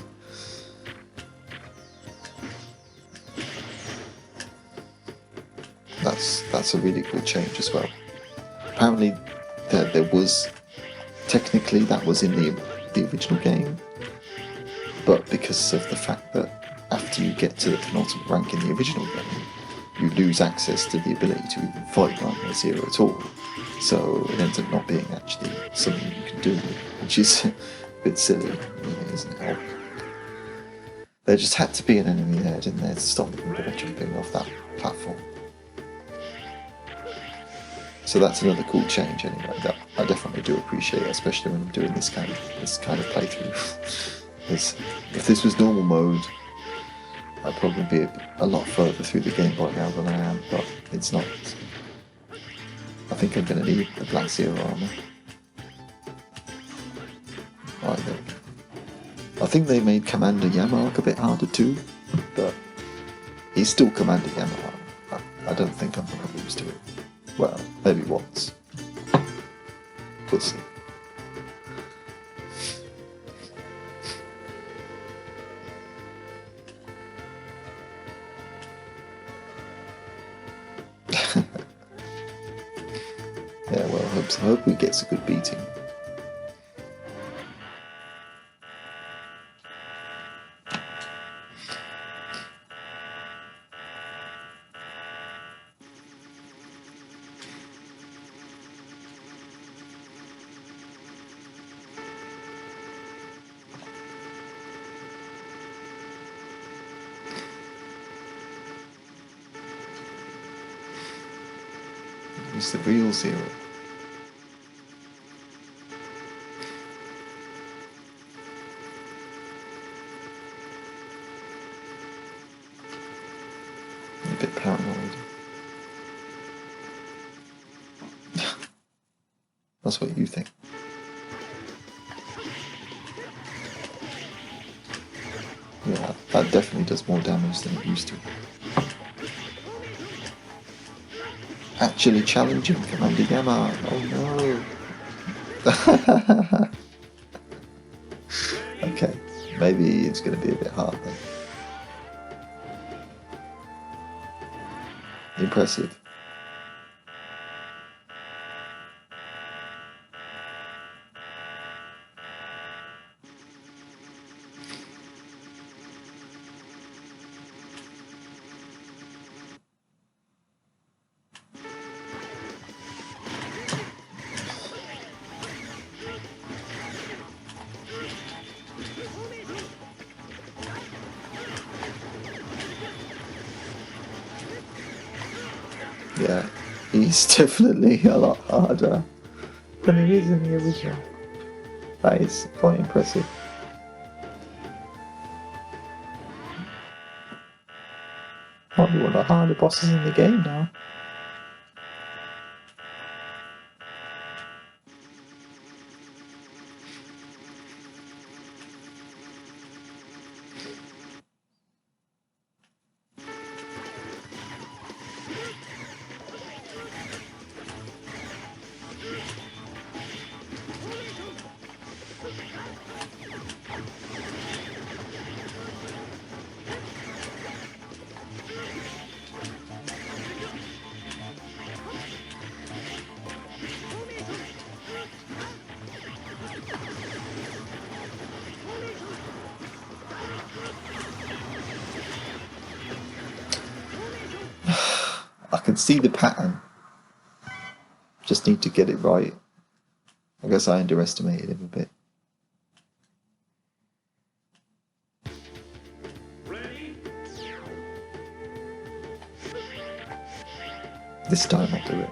that's a really cool change as well. Apparently there was, technically that was in the original game, but because of the fact that after you get to the penultimate rank in the original game, you lose access to the ability to even fight Nightmare Zero at all, so it ends up not being actually something you can do, which is a bit silly, really, isn't it? There just had to be an enemy there, didn't there, to stop me from jumping off that platform. So that's another cool change anyway, that I definitely do appreciate, especially when I'm doing this kind of playthrough. If this was normal mode, I'd probably be a lot further through the game by now than I am, but it's not. I think I'm going to need the Black Zero armor. Right, there think they made Commander Yammark a bit harder too, but he's still Commander Yammark. I don't think I'm going to lose to it. Well, maybe once. We'll see. Yeah, well, I hope he gets a good beating. He's the real zero. A bit paranoid. That's what you think. Yeah, that definitely does more damage than it used to. Actually challenging Commander Yammark. Oh no. Okay, maybe it's going to be a bit hard then. Impressive. Yeah, he's definitely a lot harder than he is in the original. That is quite impressive. Might be one of the harder bosses in the game now. I can see the pattern. Just need to get it right. I guess I underestimated him a bit. This time I'll do it.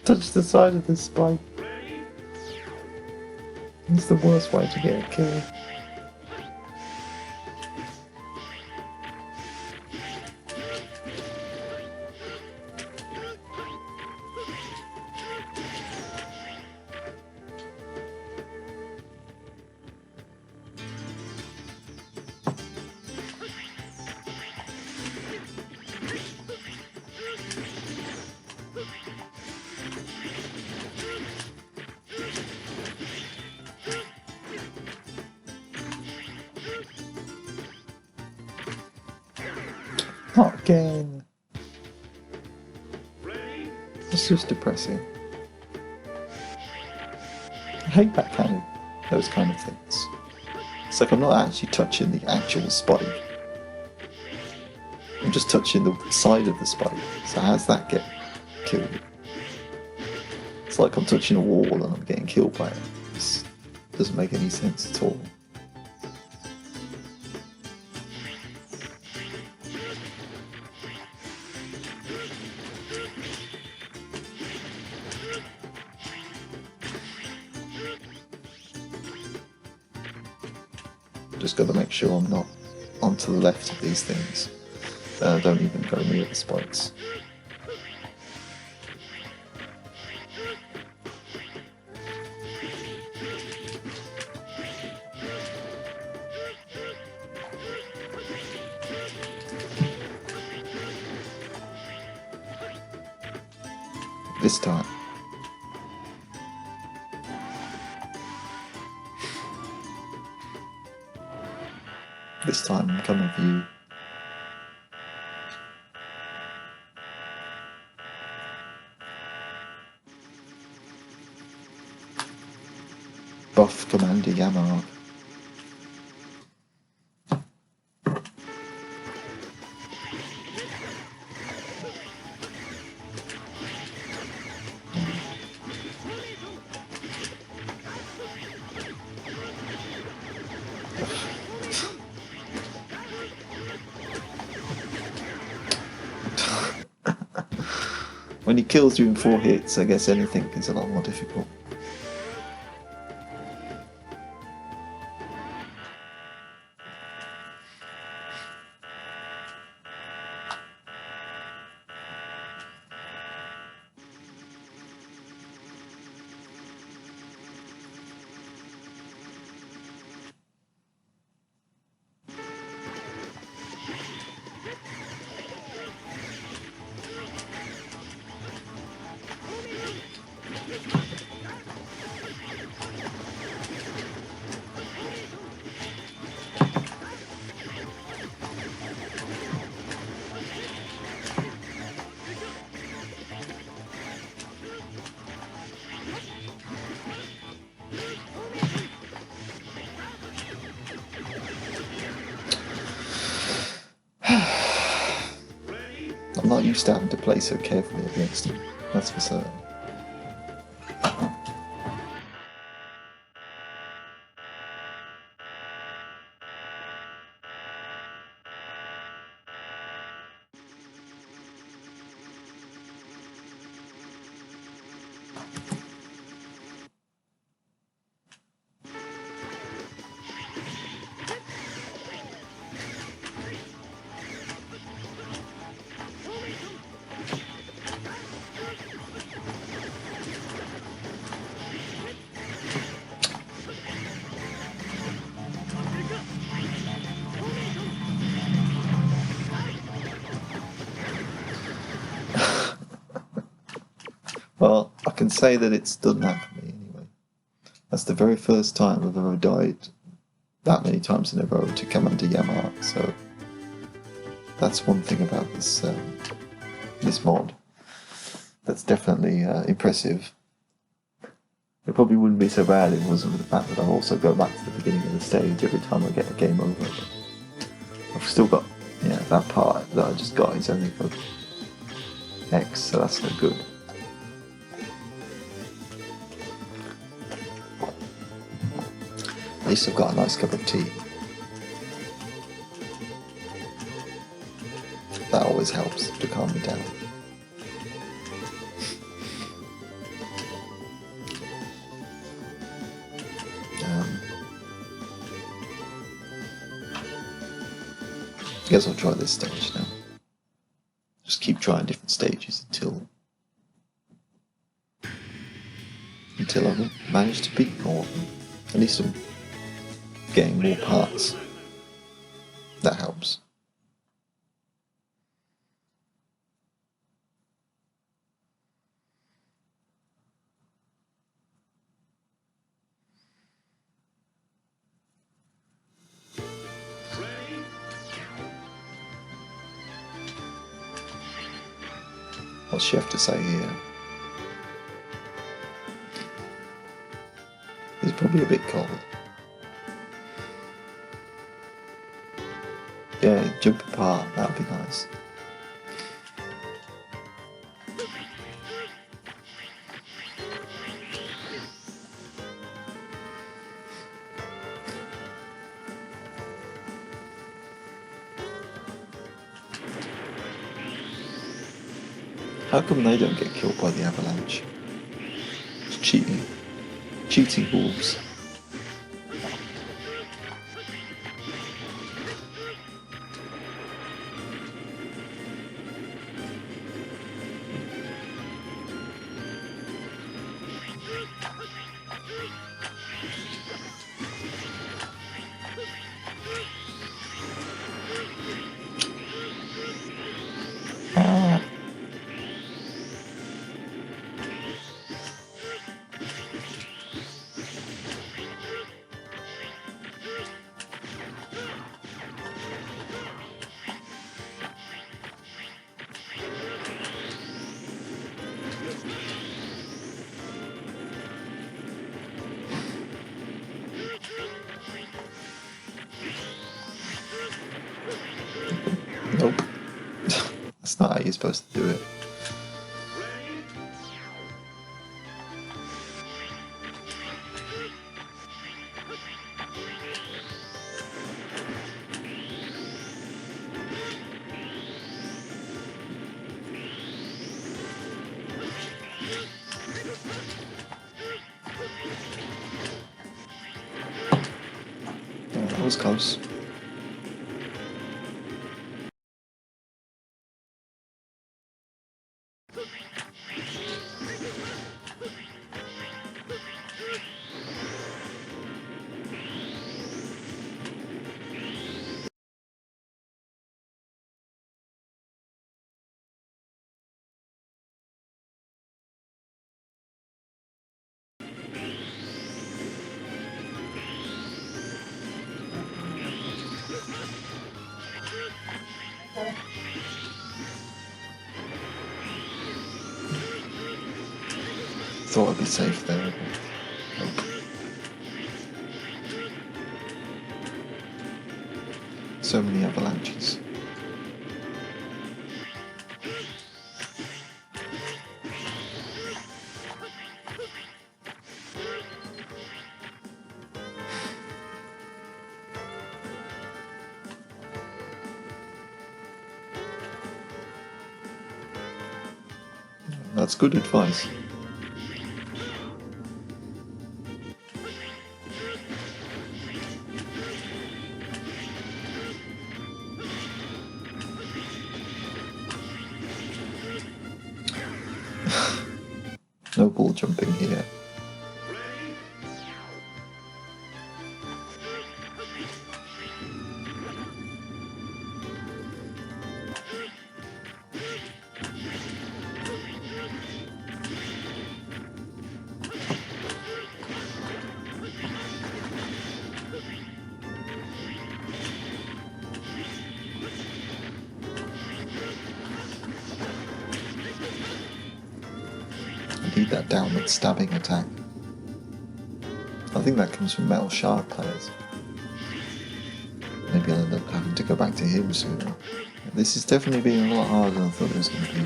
Touch the side of the spike. It's the worst way to get a kill. again. It's just depressing. I hate backhanding those kind of things. It's like I'm not actually touching the actual spike. I'm just touching the side of the spike. So how's that get killed? It's like I'm touching a wall and I'm getting killed by it. This doesn't make any sense at all. Just got to make sure I'm not onto the left of these things. Don't even go near the spikes. This time. This time I'm coming for you. Buff Commander Yammark. When he kills you in 4 hits, I guess anything is a lot more difficult. I'm not used to having to play so carefully against him, that's for certain. Well, I can say that it's done that for me anyway. That's the very first time I've ever died that many times in a row to Commander Yammark, so that's one thing about this this mod that's definitely impressive. It probably wouldn't be so bad if it wasn't for the fact that I also go back to the beginning of the stage every time I get a game over. But I've still got, yeah, that part that I just got is only for X, so that's no good. At least I've got a nice cup of tea. That always helps to calm me down. I guess I'll try this stage now. Just keep trying different stages until I manage to beat more of them. At least I'm getting more parts. That helps. else you have to say here? It's probably a bit cold. Yeah, jump apart, that would be nice. How come they don't get killed by the avalanche? It's cheating. Cheating wolves. Nope. That's not how you're supposed to do it. Oh, that was close. Thought I'd be safe there. Nope. So many avalanches. That's good advice. No ball jumping here. Need that downward stabbing attack. I think that comes from Metal Shard players. Maybe I'll end up having to go back to him sooner. This is definitely being a lot harder than I thought it was going to be.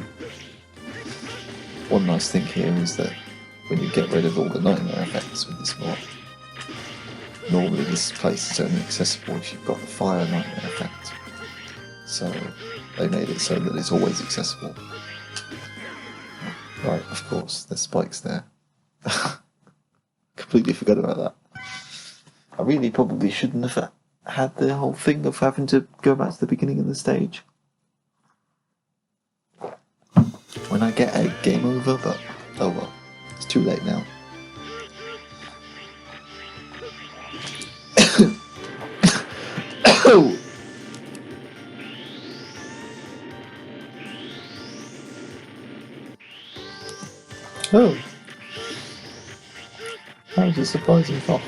One nice thing here is that when you get rid of all the nightmare effects with this mod, normally this place is only accessible if you've got the fire nightmare effect. So they made it so that it's always accessible. Right, of course, there's spikes there. Completely forgot about that. I really probably shouldn't have had the whole thing of having to go back to the beginning of the stage when I get a game over, but oh well, it's too late now. Oh, that was a surprising thought.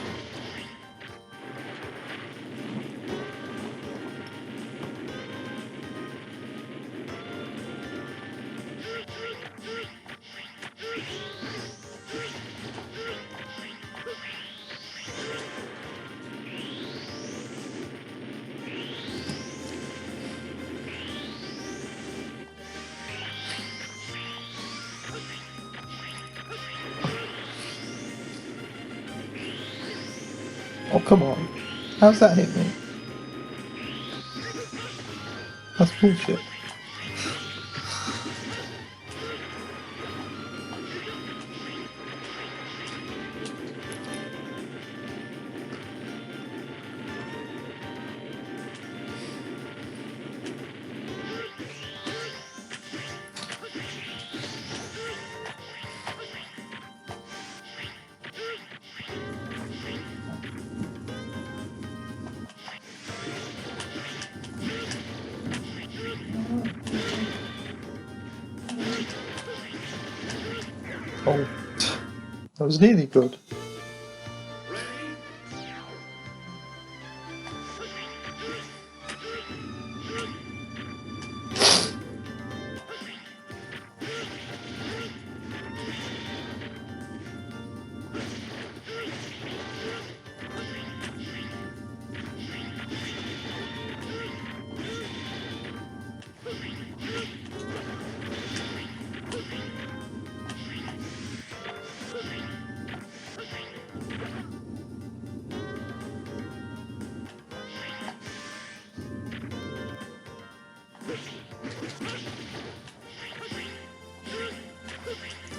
come on. How's that hit me? That's bullshit. Oh, that was nearly good.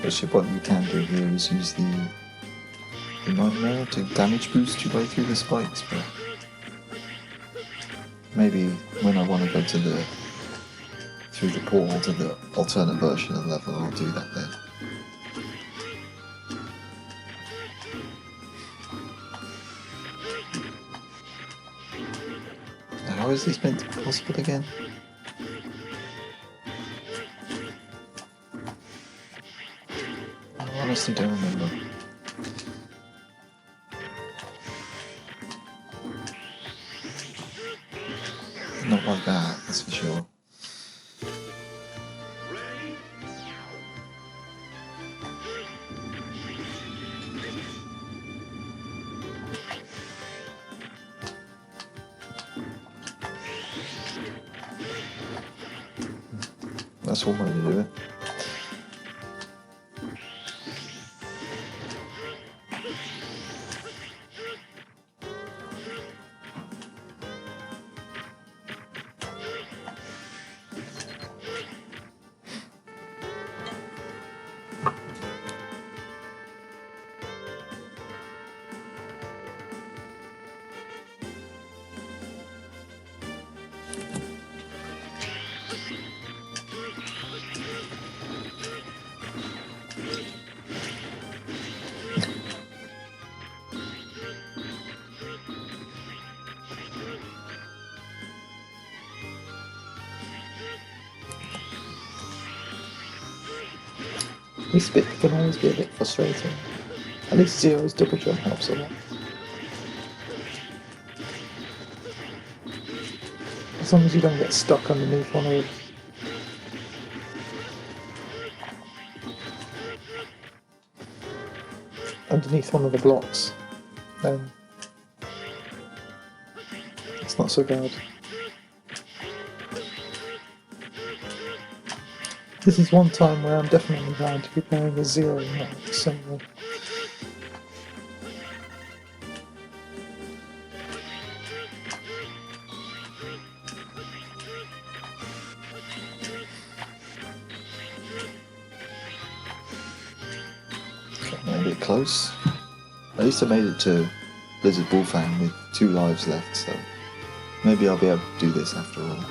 Actually, what you can do here is use the nightmare to damage boost your way through the spikes, but maybe when I want to go to through the portal to the alternate version of the level, I'll do that then. How is this meant to be possible again? I honestly don't remember. Not like that, that's for sure. That's one way to do it. This bit can always be a bit frustrating. At least Zero's double jump helps a lot. As long as you don't get stuck underneath one of the blocks, then it's not so bad. This is one time where I'm definitely going to be playing a Zero mode, so a bit close. At least I made it to Blizzard Bullfang with 2 lives left, so maybe I'll be able to do this after all.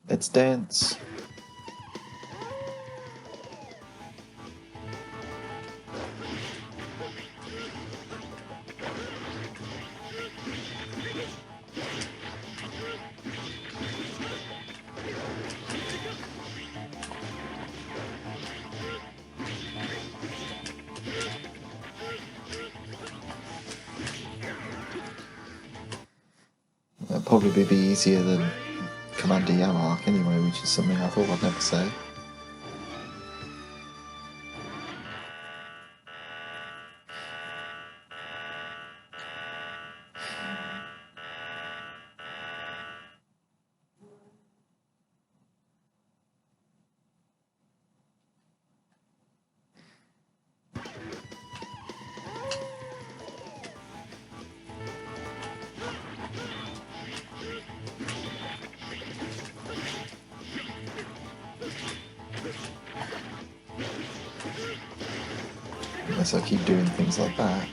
Let's dance. probably be easier than Commander Yammark anyway, which is something I thought I'd never say. Unless I keep doing things like that.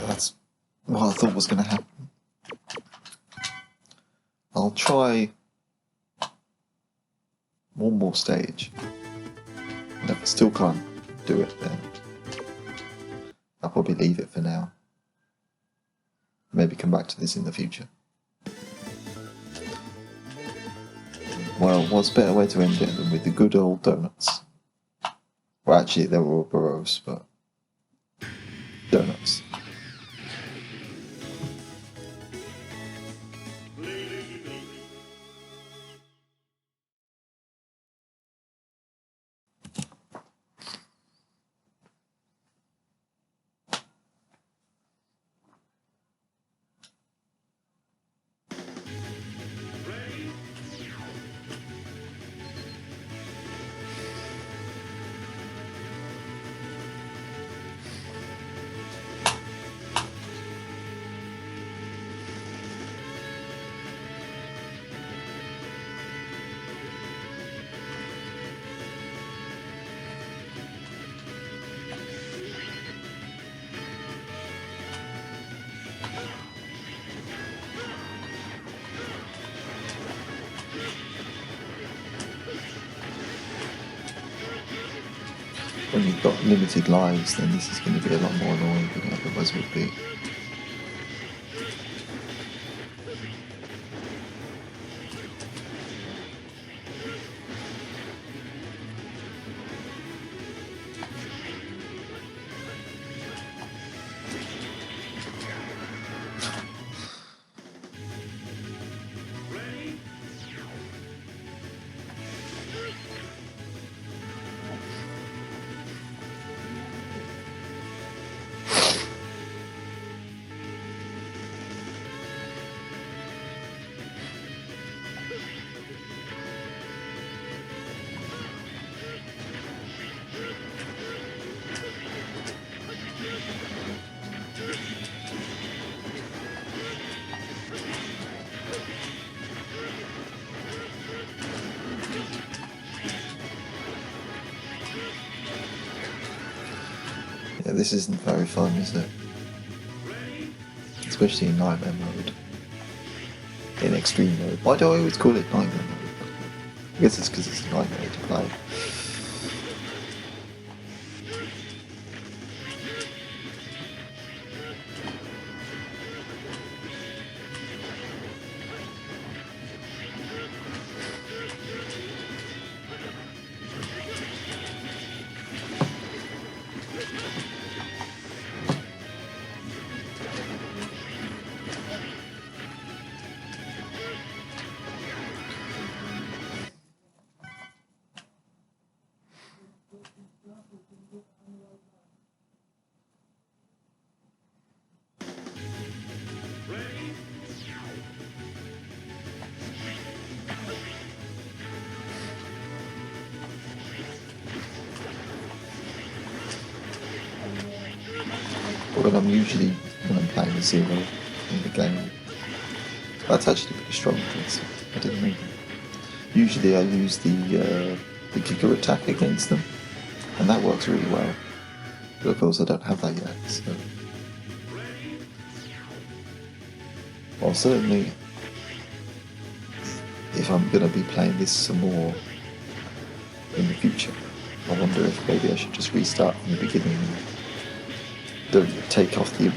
That's what I thought was going to happen. I'll try one more stage, and if I still can't do it, then I'll probably leave it for now. Maybe come back to this in the future. Well, what's a better way to end it than with the good old donuts? Well, actually, they were all burrows, but donuts. When you've got limited lives, then this is going to be a lot more annoying than it otherwise would be. Yeah, this isn't very fun, is it? Especially in nightmare mode. In extreme mode. Why do I always call it nightmare mode? I guess it's because it's a nightmare to play. when I'm playing a zero in the game. That's actually pretty strong. I didn't know that. Usually I use the Giga attack against them, and that works really well. But of course I don't have that yet, so... Well, certainly, if I'm going to be playing this some more in the future, I wonder if maybe I should just restart from the beginning and take off the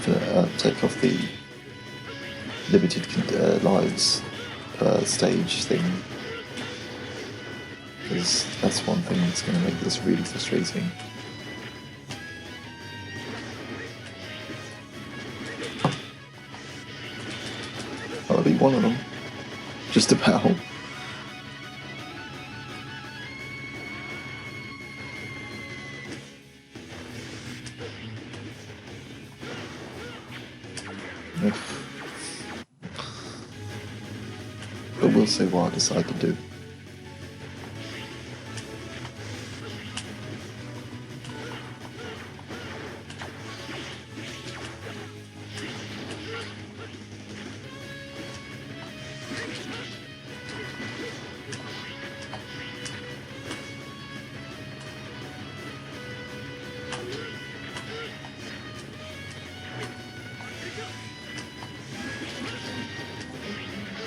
limited lives per stage thing, because that's one thing that's going to make this really frustrating. I'll be one of them, just about. But we'll see what I decide to do.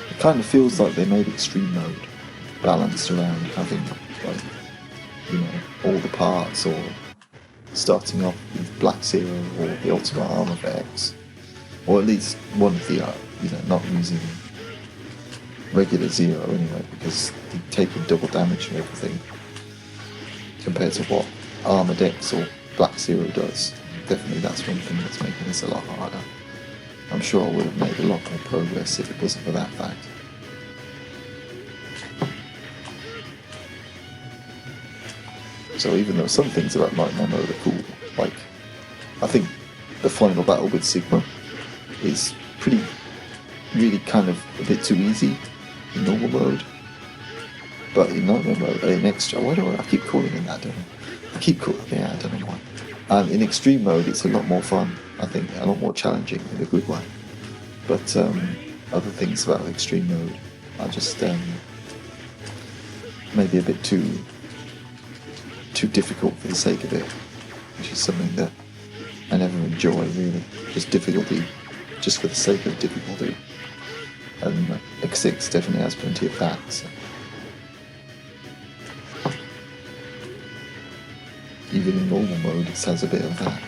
It kind of feels like they made Xtreme Mode balanced around having, like, you know, all the parts, or starting off with Black Zero or the Ultimate Arm effects, or at least one of the, you know, not using regular Zero anyway, because you're taking double damage and everything compared to what Armadex or Black Zero does. Definitely that's one thing that's making this a lot harder. I'm sure I would have made a lot more progress if it wasn't for that fact. So even though some things about Nightmare Mode are cool, like, I think the final battle with Sigma is really kind of a bit too easy in normal mode. But in Nightmare Mode, in Extra, why do I keep calling it that, don't I? I keep calling it, yeah, I don't know why. And in Extreme Mode, it's a lot more fun, I think, a lot more challenging in a good way. But other things about Extreme Mode are just maybe a bit too difficult for the sake of it, which is something that I never enjoy, really. Just difficulty, just for the sake of difficulty. And X6 definitely has plenty of that. So. Even in normal mode, it has a bit of that.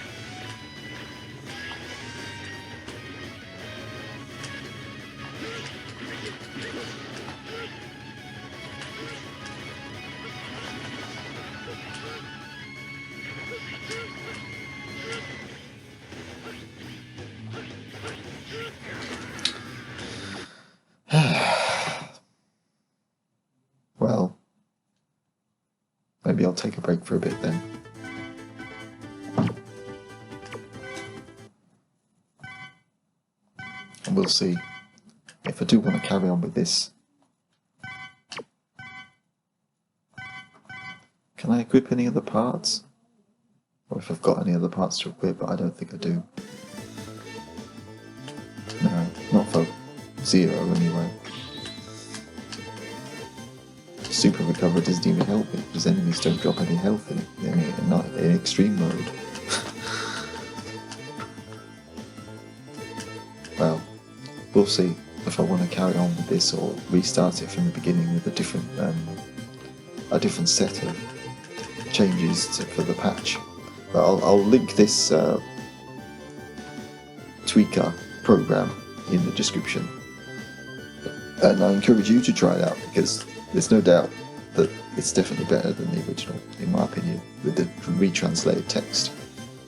Well, maybe I'll take a break for a bit then. And we'll see if I do want to carry on with this. Can I equip any other parts? Or if I've got any other parts to equip, but I don't think I do. No, not for Zero anyway. Super Recover doesn't even help it, because enemies don't drop any health in Extreme Mode. Well, we'll see if I want to carry on with this or restart it from the beginning with a different set of changes for the patch. But I'll link this tweaker program in the description, and I encourage you to try it out, because there's no doubt that it's definitely better than the original, in my opinion. With the retranslated text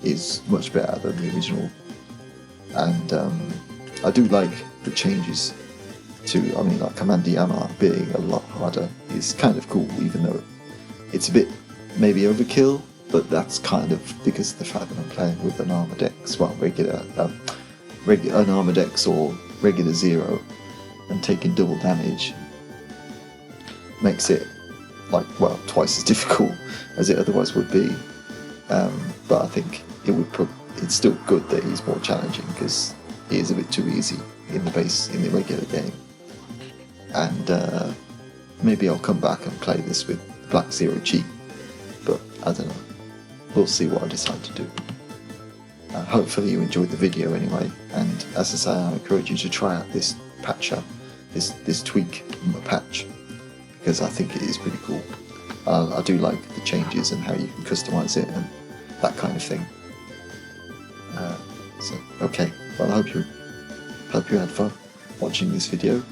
is much better than the original, and I do like the changes to, I mean, like Commander Yammark being a lot harder is kind of cool, even though it's a bit maybe overkill, but that's kind of because of the fact that I'm playing with an Armadex, well, an Armadex or regular Zero, and taking double damage makes it, like, well, twice as difficult as it otherwise would be. But I think it's still good that he's more challenging, because he is a bit too easy in the regular game. And maybe I'll come back and play this with Black Zero cheat, but I don't know. We'll see what I decide to do. Hopefully you enjoyed the video anyway, and as I say, I encourage you to try out this patcher, this tweak patch, because I think it is pretty cool. I do like the changes and how you can customize it and that kind of thing. So okay, well, I hope you had fun watching this video,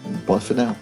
and bye for now.